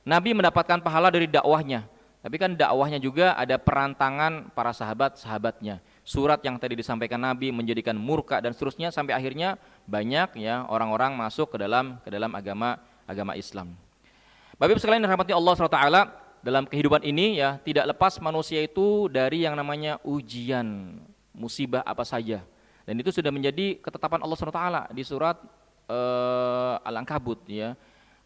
Nabi mendapatkan pahala dari dakwahnya, tapi kan dakwahnya juga ada perantangan para sahabat-sahabatnya. Surat yang tadi disampaikan Nabi menjadikan murka dan seterusnya sampai akhirnya banyak ya orang-orang masuk ke dalam agama Islam. Bapak Ibu sekalian yang dirahmati Allah SWT, dalam kehidupan ini ya tidak lepas manusia itu dari yang namanya ujian, musibah apa saja. Dan itu sudah menjadi ketetapan Allah SWT di surat Al-Ankabut ya.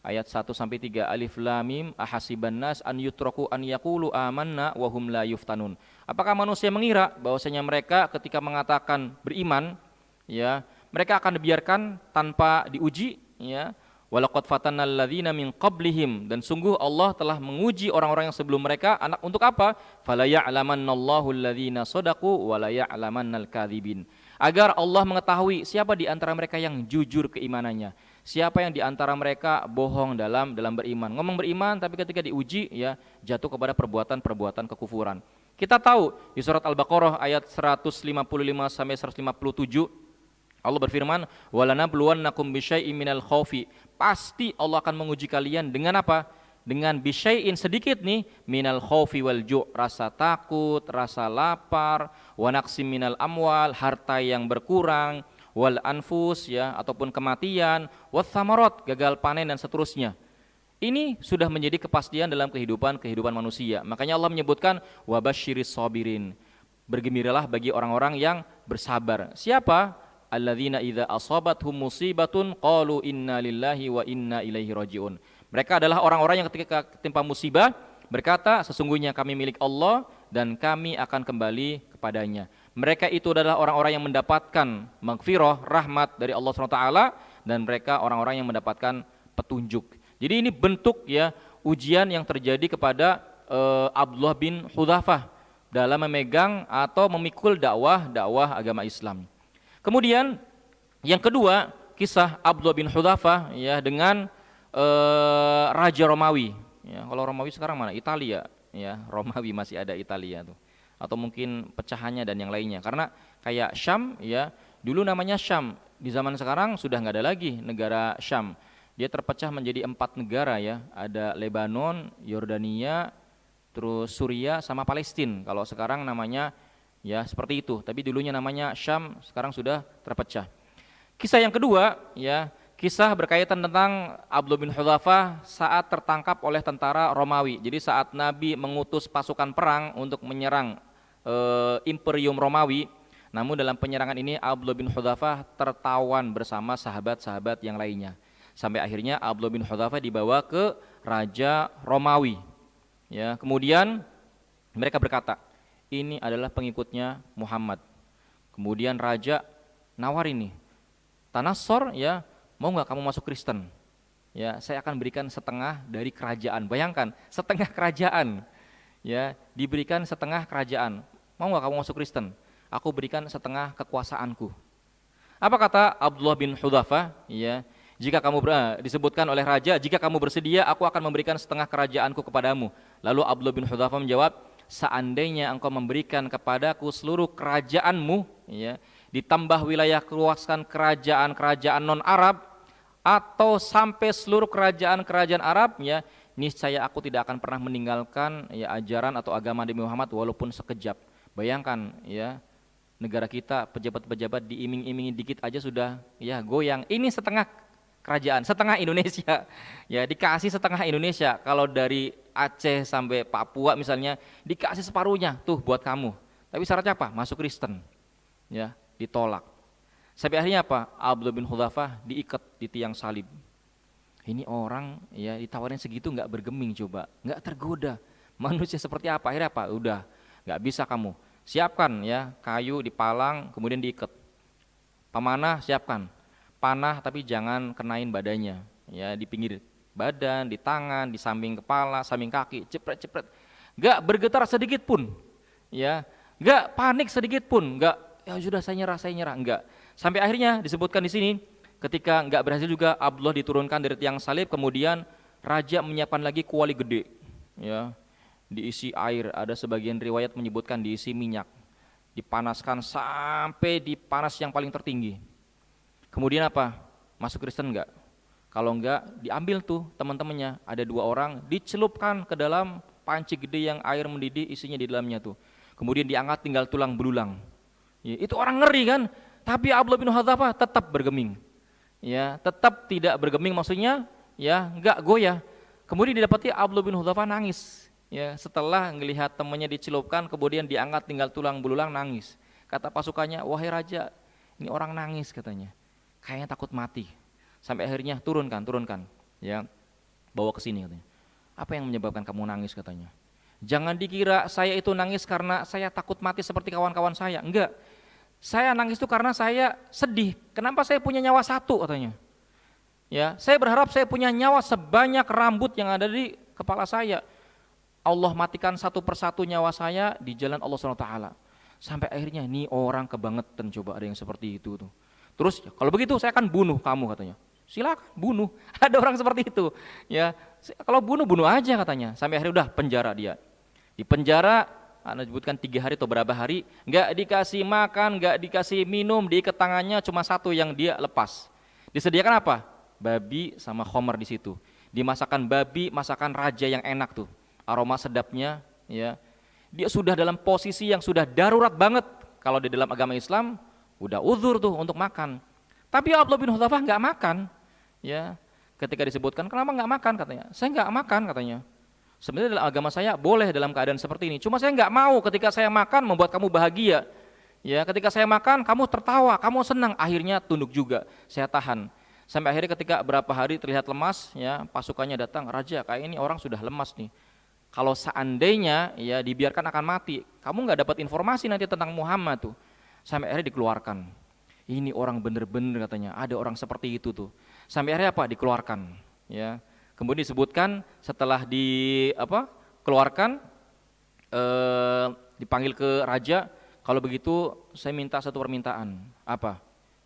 Ayat 1 sampai 3, Alif Lam Mim ahasiban nas an yutraku an yaqulu amanna wa hum la yuftanun. Apakah manusia mengira bahwasanya mereka ketika mengatakan beriman ya, mereka akan dibiarkan tanpa diuji ya? Walaqad fatannal ladzina min qablihim, dan sungguh Allah telah menguji orang-orang yang sebelum mereka. Untuk apa? Fala ya'lamannallahu alladzina shadaqu wa la ya'lamannal kadzibin. Agar Allah mengetahui siapa di antara mereka yang jujur keimanannya, siapa yang di antara mereka bohong dalam beriman. Ngomong beriman tapi ketika diuji ya jatuh kepada perbuatan kekufuran. Kita tahu di surat Al-Baqarah ayat 155 sampai 157 Allah berfirman, "Walanabluwannakum bisyai'in minal khaufi." Pasti Allah akan menguji kalian dengan apa? Dengan bisyai'in, sedikit nih, minal khaufi wal ju', rasa takut, rasa lapar, wa naqsim minal amwal, harta yang berkurang, wal anfus ya ataupun kematian, wath thamarat, gagal panen dan seterusnya. Ini sudah menjadi kepastian dalam kehidupan manusia. Makanya Allah menyebutkan wabasyiris sabirin. Bergembiralah bagi orang-orang yang bersabar. Siapa? Alladzina idza asabathum musibatun qalu inna lillahi wa inna ilaihi rajiun. Mereka adalah orang-orang yang ketika ketimpa musibah berkata, sesungguhnya kami milik Allah dan kami akan kembali kepadanya. Mereka itu adalah orang-orang yang mendapatkan maghfirah, rahmat dari Allah SWT, dan mereka orang-orang yang mendapatkan petunjuk. Jadi ini bentuk ya ujian yang terjadi kepada Abdullah bin Hudzafah dalam memegang atau memikul dakwah agama Islam. Kemudian yang kedua, kisah Abdullah bin Hudzafah ya dengan Raja Romawi. Ya, kalau Romawi sekarang mana? Italia. Ya, Romawi masih ada Italia tuh. Atau mungkin pecahannya dan yang lainnya. Karena kayak Syam ya, dulu namanya Syam. Di zaman sekarang sudah nggak ada lagi negara Syam. Dia terpecah menjadi 4 negara ya. Ada Lebanon, Yordania, terus Suriah sama Palestina. Kalau sekarang namanya ya seperti itu, tapi dulunya namanya Syam, sekarang sudah terpecah. Kisah yang kedua ya, kisah berkaitan tentang Abdullah bin Hudzafah saat tertangkap oleh tentara Romawi. Jadi saat Nabi mengutus pasukan perang untuk menyerang Imperium Romawi, namun dalam penyerangan ini Abdullah bin Hudzafah tertawan bersama sahabat-sahabat yang lainnya. Sampai akhirnya Abdullah bin Hudzafah dibawa ke Raja Romawi. Ya, kemudian mereka berkata, ini adalah pengikutnya Muhammad. Kemudian raja nawar ini, Tanassor ya, mau nggak kamu masuk Kristen? Ya, saya akan berikan setengah dari kerajaan. Bayangkan, setengah kerajaan. Ya, diberikan setengah kerajaan. Mau nggak kamu masuk Kristen? Aku berikan setengah kekuasaanku. Apa kata Abdullah bin Hudzafah? Ya, jika kamu disebutkan oleh raja, jika kamu bersedia, aku akan memberikan setengah kerajaanku kepadamu. Lalu Abdullah bin Hudzafah menjawab, seandainya engkau memberikan kepadaku seluruh kerajaanmu ya, ditambah wilayah keluasan kerajaan non-Arab atau sampai seluruh kerajaan Arab ya, niscaya aku tidak akan pernah meninggalkan ya ajaran atau agama Nabi Muhammad walaupun sekejap. Bayangkan ya, negara kita pejabat-pejabat diiming-imingi dikit aja sudah ya goyang. Ini setengah kerajaan, setengah Indonesia ya, dikasih setengah Indonesia. Kalau dari Aceh sampai Papua misalnya dikasih separuhnya tuh buat kamu. Tapi syaratnya apa? Masuk Kristen. Ya, ditolak. Sampai akhirnya apa? Abdullah bin Hudzafah diikat di tiang salib. Ini orang ya ditawarin segitu nggak bergeming coba, nggak tergoda. Manusia seperti apa? Akhirnya apa? Udah, nggak bisa kamu. Siapkan ya kayu dipalang, kemudian diikat. Pemanah siapkan, panah tapi jangan kenain badannya, ya di pinggir badan, di tangan, di samping kepala, samping kaki, cepret-cepret. Nggak bergetar sedikit pun, ya, nggak panik sedikit pun, nggak. Ya sudah saya nyerah, nggak. Sampai akhirnya disebutkan di sini. Ketika nggak berhasil juga Abdullah diturunkan dari tiang salib, kemudian raja menyiapkan lagi kuali gede, ya, diisi air. Ada sebagian riwayat menyebutkan diisi minyak, dipanaskan sampai di panas yang paling tertinggi. Kemudian apa? Masuk Kristen nggak? Kalau nggak, diambil tuh teman-temannya. Ada 2 orang dicelupkan ke dalam panci gede yang air mendidih isinya di dalamnya tuh. Kemudian diangkat tinggal tulang belulang. Ya, itu orang ngeri kan? Tapi Abdullah bin Hudzafah tetap bergeming. Ya, tetap tidak bergeming, maksudnya ya enggak goyah. Kemudian didapati Abdullah bin Hudzafah nangis. Ya, setelah melihat temannya dicelupkan kemudian diangkat tinggal tulang belulang, nangis. Kata pasukannya, "Wahai raja, ini orang nangis," katanya. "Kayaknya takut mati." Sampai akhirnya turunkan, ya. Bawa ke sini katanya. "Apa yang menyebabkan kamu nangis?" katanya. "Jangan dikira saya itu nangis karena saya takut mati seperti kawan-kawan saya. Enggak. Saya nangis itu karena saya sedih. Kenapa saya punya nyawa 1 katanya. Ya, saya berharap saya punya nyawa sebanyak rambut yang ada di kepala saya. Allah matikan satu persatu nyawa saya di jalan Allah SWT. Sampai akhirnya ini orang kebangetan, coba ada yang seperti itu tuh. Terus kalau begitu saya akan bunuh kamu katanya. Silakan bunuh. Ada orang seperti itu. Ya, kalau bunuh aja katanya. Sampai akhirnya udah penjara dia. Di penjara Anda sebutkan 3 hari atau berapa hari, nggak dikasih makan, nggak dikasih minum, diikat tangannya cuma 1 yang dia lepas. Disediakan apa? Babi sama khomer di situ. Dimasakan babi, masakan raja yang enak tuh, aroma sedapnya, ya. Dia sudah dalam posisi yang sudah darurat banget. Kalau di dalam agama Islam, udah uzur tuh untuk makan. Tapi Abdullah bin Hudzafah nggak makan, ya. Ketika disebutkan kenapa nggak makan katanya, saya nggak makan katanya. Sebenarnya dalam agama saya boleh dalam keadaan seperti ini. Cuma saya nggak mau ketika saya makan membuat kamu bahagia. Ya, ketika saya makan kamu tertawa, kamu senang. Akhirnya tunduk juga, saya tahan. Sampai akhirnya ketika berapa hari terlihat lemas, ya pasukannya datang, "Raja, kayak ini orang sudah lemas nih. Kalau seandainya ya dibiarkan akan mati. Kamu nggak dapat informasi nanti tentang Muhammad tuh." Sampai akhirnya dikeluarkan. Ini orang bener-bener katanya, ada orang seperti itu tuh. Sampai akhirnya apa? Dikeluarkan. Ya. Kemudian disebutkan setelah dikeluarkan, dipanggil ke raja, "Kalau begitu saya minta satu permintaan." "Apa?"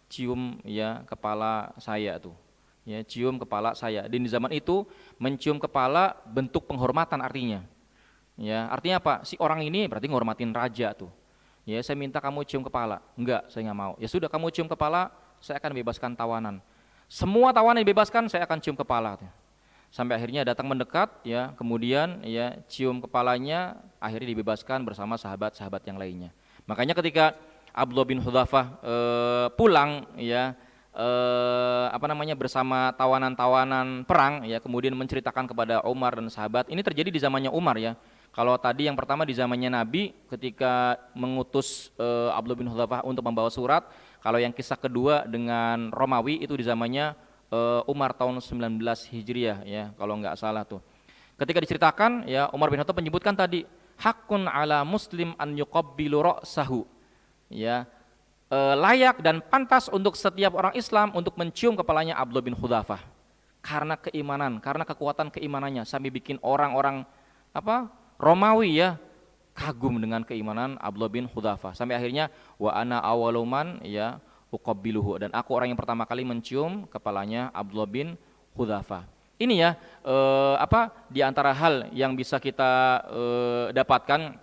"Cium ya kepala saya tuh." Ya, cium kepala saya. Dan di zaman itu mencium kepala bentuk penghormatan artinya. Ya, artinya apa? Si orang ini berarti ngormatin raja tuh. Ya, "Saya minta kamu cium kepala." "Enggak, saya nggak mau." "Ya sudah, kamu cium kepala, saya akan bebaskan tawanan. Semua tawanan dibebaskan, saya akan cium kepala." Sampai akhirnya datang mendekat, ya, kemudian ya cium kepalanya, akhirnya dibebaskan bersama sahabat-sahabat yang lainnya. Makanya ketika Abdullah bin Hudzafah pulang, ya, bersama tawanan-tawanan perang, ya, kemudian menceritakan kepada Umar dan sahabat. Ini terjadi di zamannya Umar, ya. Kalau tadi yang pertama di zamannya Nabi ketika mengutus Abdullah bin Hudzafah untuk membawa surat. Kalau yang kisah kedua dengan Romawi itu di zamannya Umar tahun 19 Hijriah, ya, kalau nggak salah tuh. Ketika diceritakan, ya, Umar bin Khattab menyebutkan tadi, "Hakun ala muslim an yuqabbilu ra'sahu." Ya, layak dan pantas untuk setiap orang Islam untuk mencium kepalanya Abdullah bin Hudzafah. Karena keimanan, karena kekuatan keimanannya sampai bikin orang-orang Romawi, ya, kagum dengan keimanan Abdullah bin Hudzafah. Sampai akhirnya wa ana awaluman, ya, uqabbiluhu, dan aku orang yang pertama kali mencium kepalanya Abdullah bin Hudzafah. Ini ya di antara hal yang bisa kita dapatkan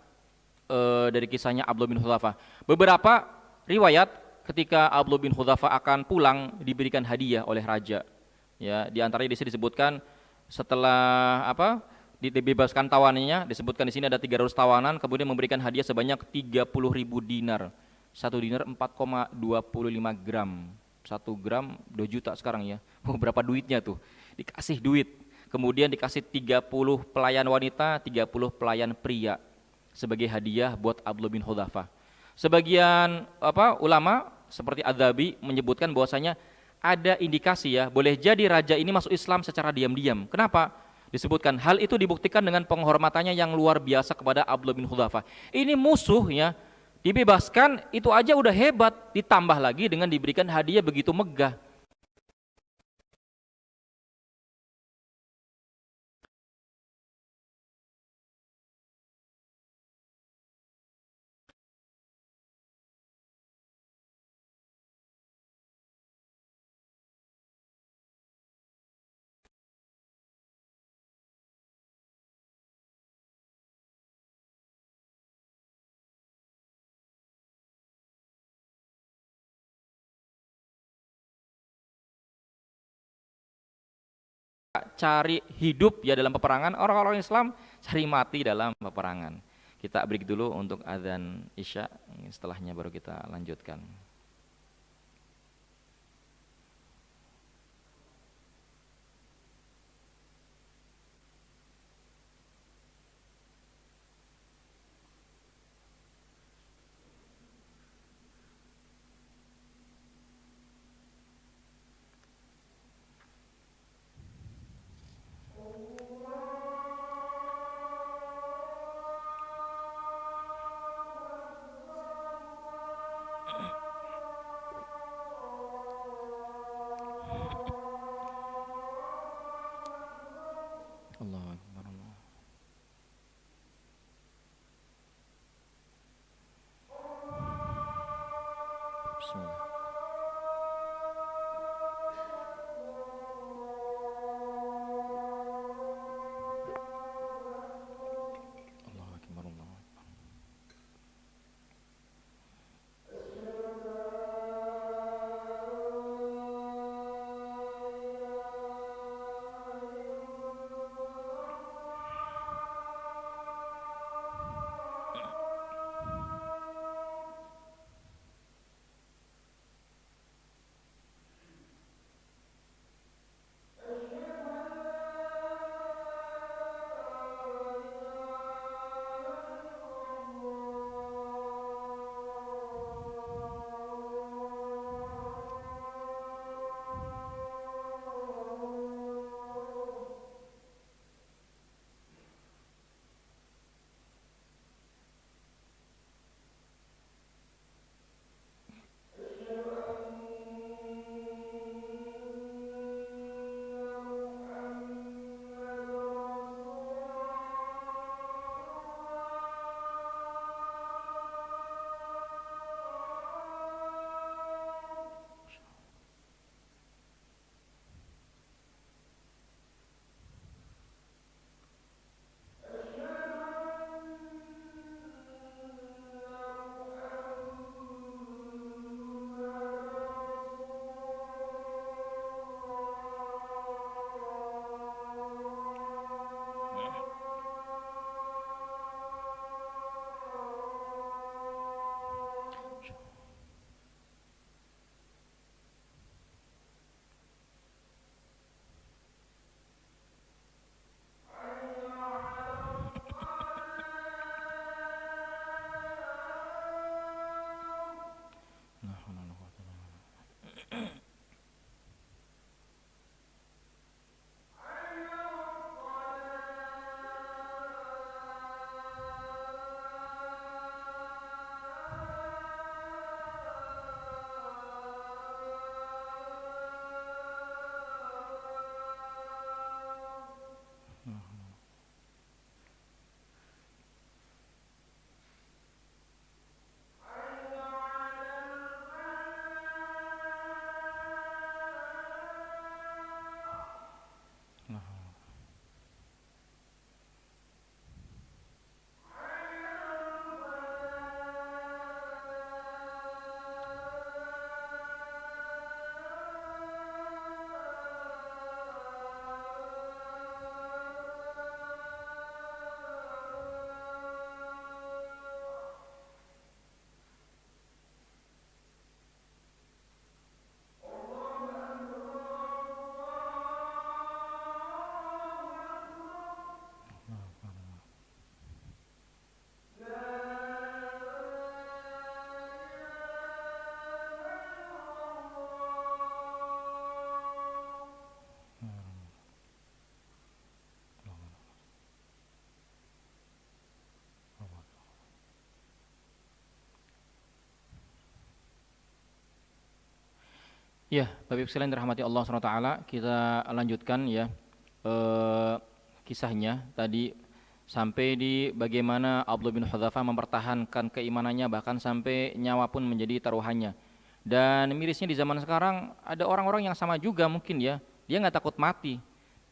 dari kisahnya Abdullah bin Hudzafah. Beberapa riwayat ketika Abdullah bin Hudzafah akan pulang diberikan hadiah oleh raja. Ya, di antaranya disebutkan setelah dibebaskan tawanannya, disebutkan di sini ada 300 tawanan, kemudian memberikan hadiah sebanyak 30.000 dinar. 1 dinar 4,25 gram. 1 gram 2 juta sekarang, ya. Berapa duitnya tuh? Dikasih duit. Kemudian dikasih 30 pelayan wanita, 30 pelayan pria sebagai hadiah buat Abdullah bin Hudzafah. Sebagian ulama seperti Adzabi menyebutkan bahwasanya ada indikasi ya, boleh jadi raja ini masuk Islam secara diam-diam. Kenapa? Disebutkan hal itu dibuktikan dengan penghormatannya yang luar biasa kepada Abdullah bin Hudzafah. Ini musuh ya, dibebaskan itu aja udah hebat, ditambah lagi dengan diberikan hadiah begitu megah. Cari hidup ya dalam peperangan, orang-orang Islam cari mati dalam peperangan. Kita break dulu untuk azan Isya, setelahnya baru kita lanjutkan. Ya, Bapak Ibu sekalian dirahmati Allah SWT, kita lanjutkan ya eh, kisahnya tadi sampai di bagaimana Abdullah bin Hudzafah mempertahankan keimanannya bahkan sampai nyawa pun menjadi taruhannya. Dan mirisnya di zaman sekarang ada orang-orang yang sama juga mungkin ya, dia nggak takut mati.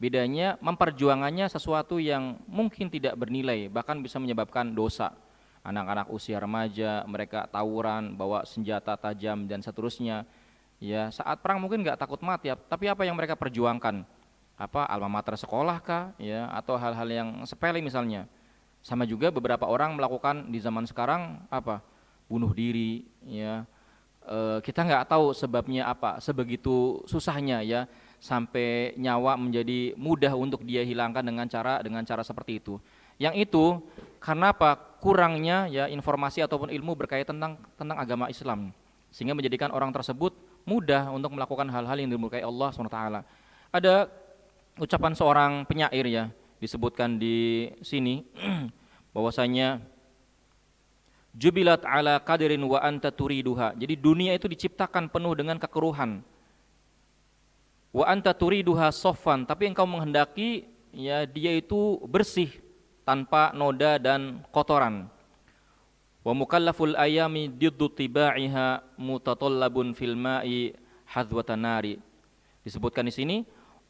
Bedanya memperjuangannya sesuatu yang mungkin tidak bernilai, bahkan bisa menyebabkan dosa. Anak-anak usia remaja, mereka tawuran, bawa senjata tajam dan seterusnya. Ya, saat perang mungkin nggak takut mati, tapi apa yang mereka perjuangkan? Apa alma mater sekolah kah? Ya, atau hal-hal yang sepele misalnya. Sama juga beberapa orang melakukan di zaman sekarang apa? Bunuh diri, ya. Kita nggak tahu sebabnya apa, sebegitu susahnya ya sampai nyawa menjadi mudah untuk dia hilangkan dengan cara seperti itu. Yang itu karena apa? Kurangnya ya informasi ataupun ilmu berkaitan tentang agama Islam, sehingga menjadikan orang tersebut mudah untuk melakukan hal-hal yang dimurkai Allah SWT. Ada ucapan seorang penyair ya, disebutkan di sini bahwasanya jubilat ala qadirin wa anta turiduha. Jadi dunia itu diciptakan penuh dengan kekeruhan. Wa anta turiduha soffan, tapi engkau menghendaki ya dia itu bersih tanpa noda dan kotoran. Wa mukallaful ayami diddu tibaiha mutatallabun fil ma'i hadzwatan nari. Disebutkan di sini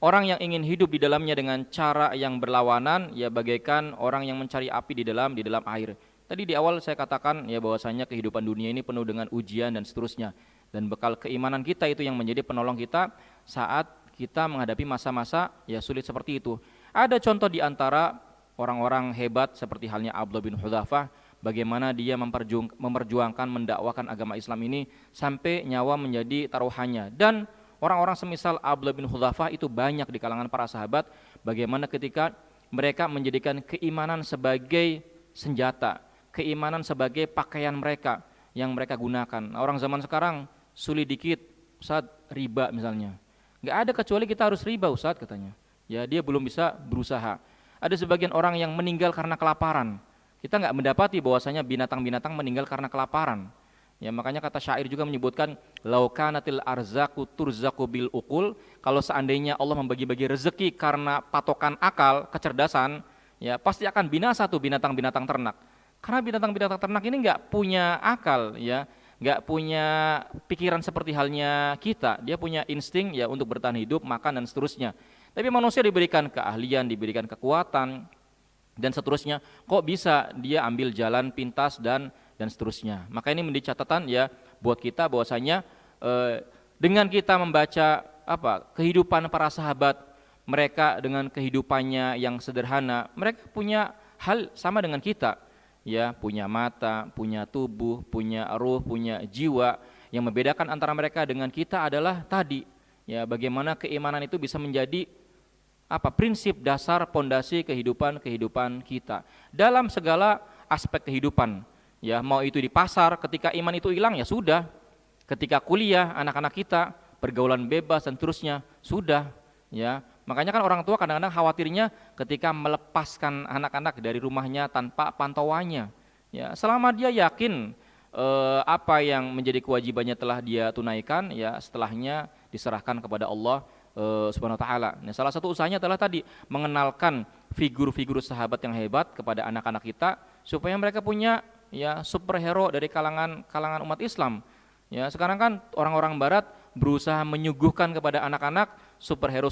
orang yang ingin hidup di dalamnya dengan cara yang berlawanan ya bagaikan orang yang mencari api di dalam air. Tadi di awal saya katakan ya bahwasanya kehidupan dunia ini penuh dengan ujian dan seterusnya, dan bekal keimanan kita itu yang menjadi penolong kita saat kita menghadapi masa-masa ya sulit seperti itu. Ada contoh di antara orang-orang hebat seperti halnya Abdullah bin Hudzafah, bagaimana dia memperjuangkan mendakwakan agama Islam ini sampai nyawa menjadi taruhannya. Dan orang-orang semisal Abdullah bin Hudzafah itu banyak di kalangan para sahabat, bagaimana ketika mereka menjadikan keimanan sebagai senjata, keimanan sebagai pakaian mereka yang mereka gunakan. Orang zaman sekarang sulit dikit, Ustaz, riba misalnya. Nggak ada kecuali kita harus riba, Ustaz, katanya. Ya, dia belum bisa berusaha. Ada sebagian orang yang meninggal karena kelaparan. Kita nggak mendapati bahwasanya binatang-binatang meninggal karena kelaparan. Ya, makanya kata syair juga menyebutkan laukanatil arzaku turzaku bil ukul, kalau seandainya Allah membagi-bagi rezeki karena patokan akal, kecerdasan, ya pasti akan binasa tuh binatang-binatang ternak. Karena binatang-binatang ternak ini nggak punya akal, ya, nggak punya pikiran seperti halnya kita. Dia punya insting ya untuk bertahan hidup, makan dan seterusnya. Tapi manusia diberikan keahlian, diberikan kekuatan dan seterusnya. Kok bisa dia ambil jalan pintas dan seterusnya. Maka ini menjadi catatan ya buat kita bahwasanya dengan kita membaca kehidupan para sahabat, mereka dengan kehidupannya yang sederhana, mereka punya hal sama dengan kita. Ya, punya mata, punya tubuh, punya ruh, punya jiwa. Yang membedakan antara mereka dengan kita adalah tadi, ya bagaimana keimanan itu bisa menjadi prinsip dasar pondasi kehidupan kita dalam segala aspek kehidupan. Ya, mau itu di pasar ketika iman itu hilang ya sudah. Ketika kuliah anak-anak kita pergaulan bebas dan terusnya sudah, ya. Makanya kan orang tua kadang-kadang khawatirnya ketika melepaskan anak-anak dari rumahnya tanpa pantauannya. Ya, selama dia yakin apa yang menjadi kewajibannya telah dia tunaikan, ya setelahnya diserahkan kepada Allah Subhanahu wa taala. Nah, salah satu usahanya adalah tadi mengenalkan figur-figur sahabat yang hebat kepada anak-anak kita supaya mereka punya ya superhero dari kalangan umat Islam. Ya, sekarang kan orang-orang barat berusaha menyuguhkan kepada anak-anak superhero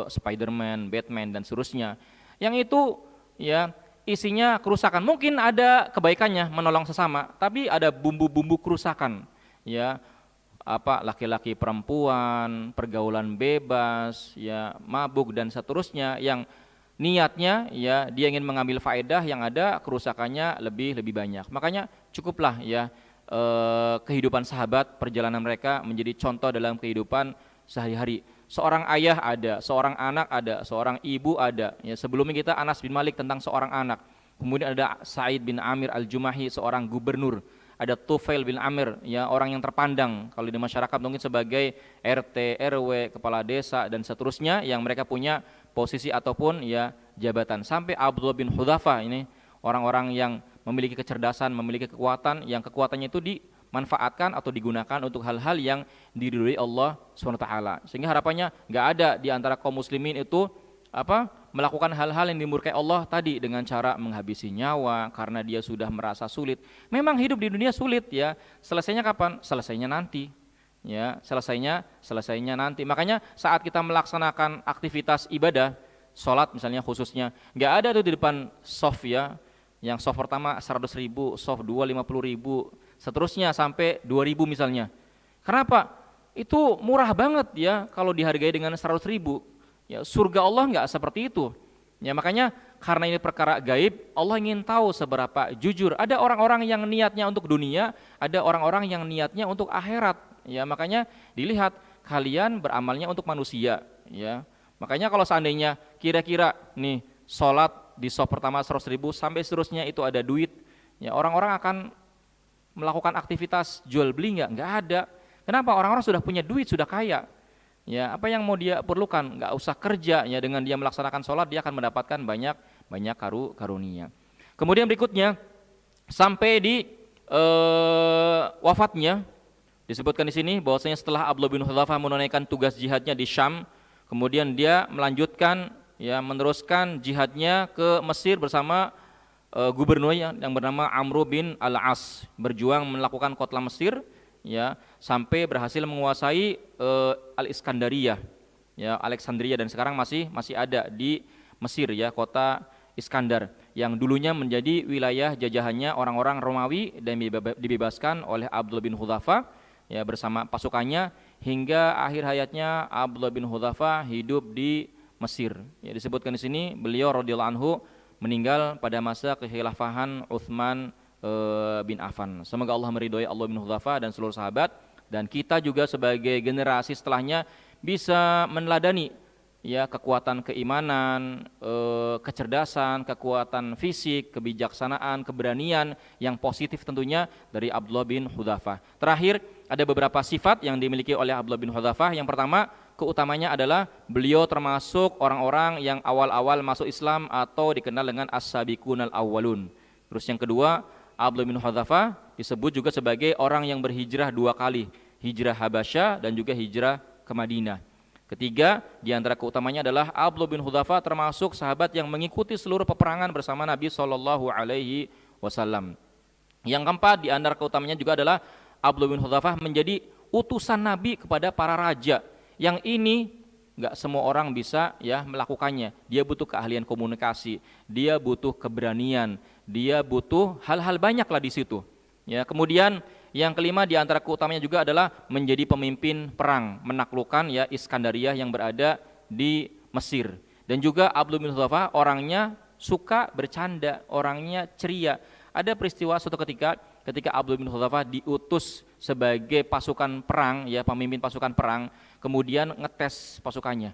Spider-Man, Batman dan seterusnya. Yang itu ya isinya kerusakan. Mungkin ada kebaikannya menolong sesama, tapi ada bumbu-bumbu kerusakan. Ya, laki-laki perempuan, pergaulan bebas, ya mabuk dan seterusnya yang niatnya ya dia ingin mengambil faedah, yang ada kerusakannya lebih banyak. Makanya cukuplah ya kehidupan sahabat, perjalanan mereka menjadi contoh dalam kehidupan sehari-hari. Seorang ayah ada, seorang anak ada, seorang ibu ada. Ya, sebelumnya kita Anas bin Malik tentang seorang anak. Kemudian ada Sa'id bin Amir al-Jumahi, seorang gubernur. Ada Tufail bin Amir, ya orang yang terpandang kalau di masyarakat mungkin sebagai RT, RW, kepala desa dan seterusnya, yang mereka punya posisi ataupun ya jabatan. Sampai Abdullah bin Hudzafah, ini orang-orang yang memiliki kecerdasan, memiliki kekuatan, yang kekuatannya itu dimanfaatkan atau digunakan untuk hal-hal yang diridhoi Allah SWT. Sehingga harapannya nggak ada di antara kaum muslimin itu melakukan hal-hal yang dimurkai Allah tadi dengan cara menghabisi nyawa karena dia sudah merasa sulit. Memang hidup di dunia sulit ya. Selesainya kapan? Selesainya nanti. Ya, selesainya nanti. Makanya saat kita melaksanakan aktivitas ibadah, sholat misalnya khususnya, nggak ada tuh di depan soft ya. Yang soft pertama 100.000, soft 2 50.000, seterusnya sampai 2.000 misalnya. Kenapa? Itu murah banget ya kalau dihargai dengan 100.000. Ya, surga Allah nggak seperti itu. Ya, makanya karena ini perkara gaib, Allah ingin tahu seberapa jujur. Ada orang-orang yang niatnya untuk dunia, ada orang-orang yang niatnya untuk akhirat. Ya, makanya dilihat kalian beramalnya untuk manusia. Ya, makanya kalau seandainya kira-kira nih sholat di soft pertama 100.000 sampai seterusnya itu ada duit, ya orang-orang akan melakukan aktivitas jual beli nggak ada. Kenapa? Orang-orang sudah punya duit, sudah kaya. Ya, apa yang mau dia perlukan? Nggak usah kerja. Ya, dengan dia melaksanakan sholat dia akan mendapatkan banyak karunia. Kemudian berikutnya sampai di wafatnya disebutkan di sini bahwasanya setelah Abdullah bin Hudzafah menunaikan tugas jihadnya di Syam, kemudian dia melanjutkan ya meneruskan jihadnya ke Mesir bersama gubernur yang bernama Amr bin Al-As, berjuang melakukan kota Mesir ya sampai berhasil menguasai Al-Iskandariyah ya, Alexandria, dan sekarang masih ada di Mesir ya, kota Iskandar yang dulunya menjadi wilayah jajahannya orang-orang Romawi dan dibebaskan oleh Abdullah bin Hudzafah ya bersama pasukannya hingga akhir hayatnya Abdullah bin Hudzafah hidup di Mesir. Ya, disebutkan di sini beliau radhiyallahu anhu meninggal pada masa kekhilafahan Utsman bin Affan. Semoga Allah meridhoi Abdullah bin Hudzafah dan seluruh sahabat, dan kita juga sebagai generasi setelahnya bisa meneladani ya kekuatan keimanan, kecerdasan, kekuatan fisik, kebijaksanaan, keberanian yang positif tentunya dari Abdullah bin Hudzafah. Terakhir, ada beberapa sifat yang dimiliki oleh Abdullah bin Hudzafah. Yang pertama, keutamanya adalah beliau termasuk orang-orang yang awal-awal masuk Islam atau dikenal dengan as-sabiqunal awwalun. Terus yang kedua, Abdullah bin Hudzafah disebut juga sebagai orang yang berhijrah 2 kali, hijrah Habasyah dan juga hijrah ke Madinah. Ketiga, di antara keutamanya adalah Abdullah bin Hudzafah termasuk sahabat yang mengikuti seluruh peperangan bersama Nabi SAW. Yang keempat, di antara keutamanya juga adalah Abdullah bin Hudzafah menjadi utusan Nabi kepada para raja. Yang ini nggak semua orang bisa ya melakukannya. Dia butuh keahlian komunikasi, dia butuh keberanian, dia butuh hal-hal banyak lah di situ. Ya, kemudian yang kelima di antara keutamanya juga adalah menjadi pemimpin perang, menaklukkan ya Iskandariyah yang berada di Mesir. Dan juga Abdullah bin Hudzafah orangnya suka bercanda, orangnya ceria. Ada peristiwa suatu ketika Abdullah bin Hudzafah diutus sebagai pasukan perang ya, pemimpin pasukan perang, kemudian ngetes pasukannya.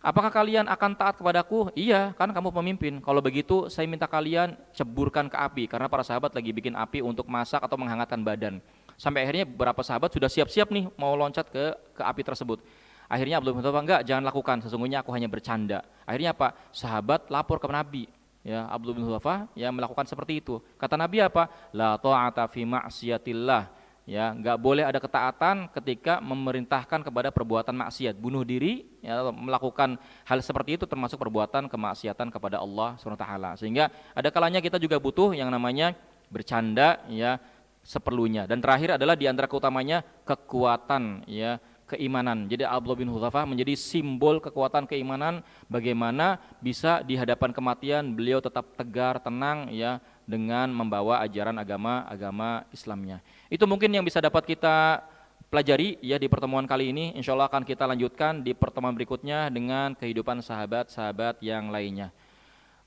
Apakah kalian akan taat kepadaku? Iya, kan kamu pemimpin. Kalau begitu saya minta kalian ceburkan ke api, karena para sahabat lagi bikin api untuk masak atau menghangatkan badan. Sampai akhirnya beberapa sahabat sudah siap-siap nih mau loncat ke api tersebut. Akhirnya Abdullah bin Hudzafah, enggak, jangan lakukan, sesungguhnya aku hanya bercanda. Akhirnya apa? Sahabat lapor ke Nabi. Ya, Abdullah bin Hudzafah ya melakukan seperti itu. Kata Nabi apa? La ta'ata fi ma'siyatillah. Ya, enggak boleh ada ketaatan ketika memerintahkan kepada perbuatan maksiat, bunuh diri, ya, melakukan hal seperti itu termasuk perbuatan kemaksiatan kepada Allah SWT. Sehingga ada kalanya kita juga butuh yang namanya bercanda ya seperlunya. Dan terakhir adalah di antara keutamanya kekuatan ya keimanan. Jadi Abdullah bin Hudzafah menjadi simbol kekuatan keimanan, bagaimana bisa di hadapan kematian beliau tetap tegar, tenang ya dengan membawa ajaran agama Islamnya. Itu mungkin yang bisa dapat kita pelajari ya di pertemuan kali ini. Insya Allah akan kita lanjutkan di pertemuan berikutnya dengan kehidupan sahabat-sahabat yang lainnya.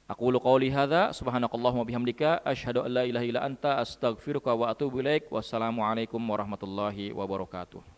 Aqulu qouli hadza subhanakallahumma bihamdika asyhadu an la ilaha illa anta astaghfiruka wa atubu ilaik. Wassalamualaikum warahmatullahi wabarakatuh.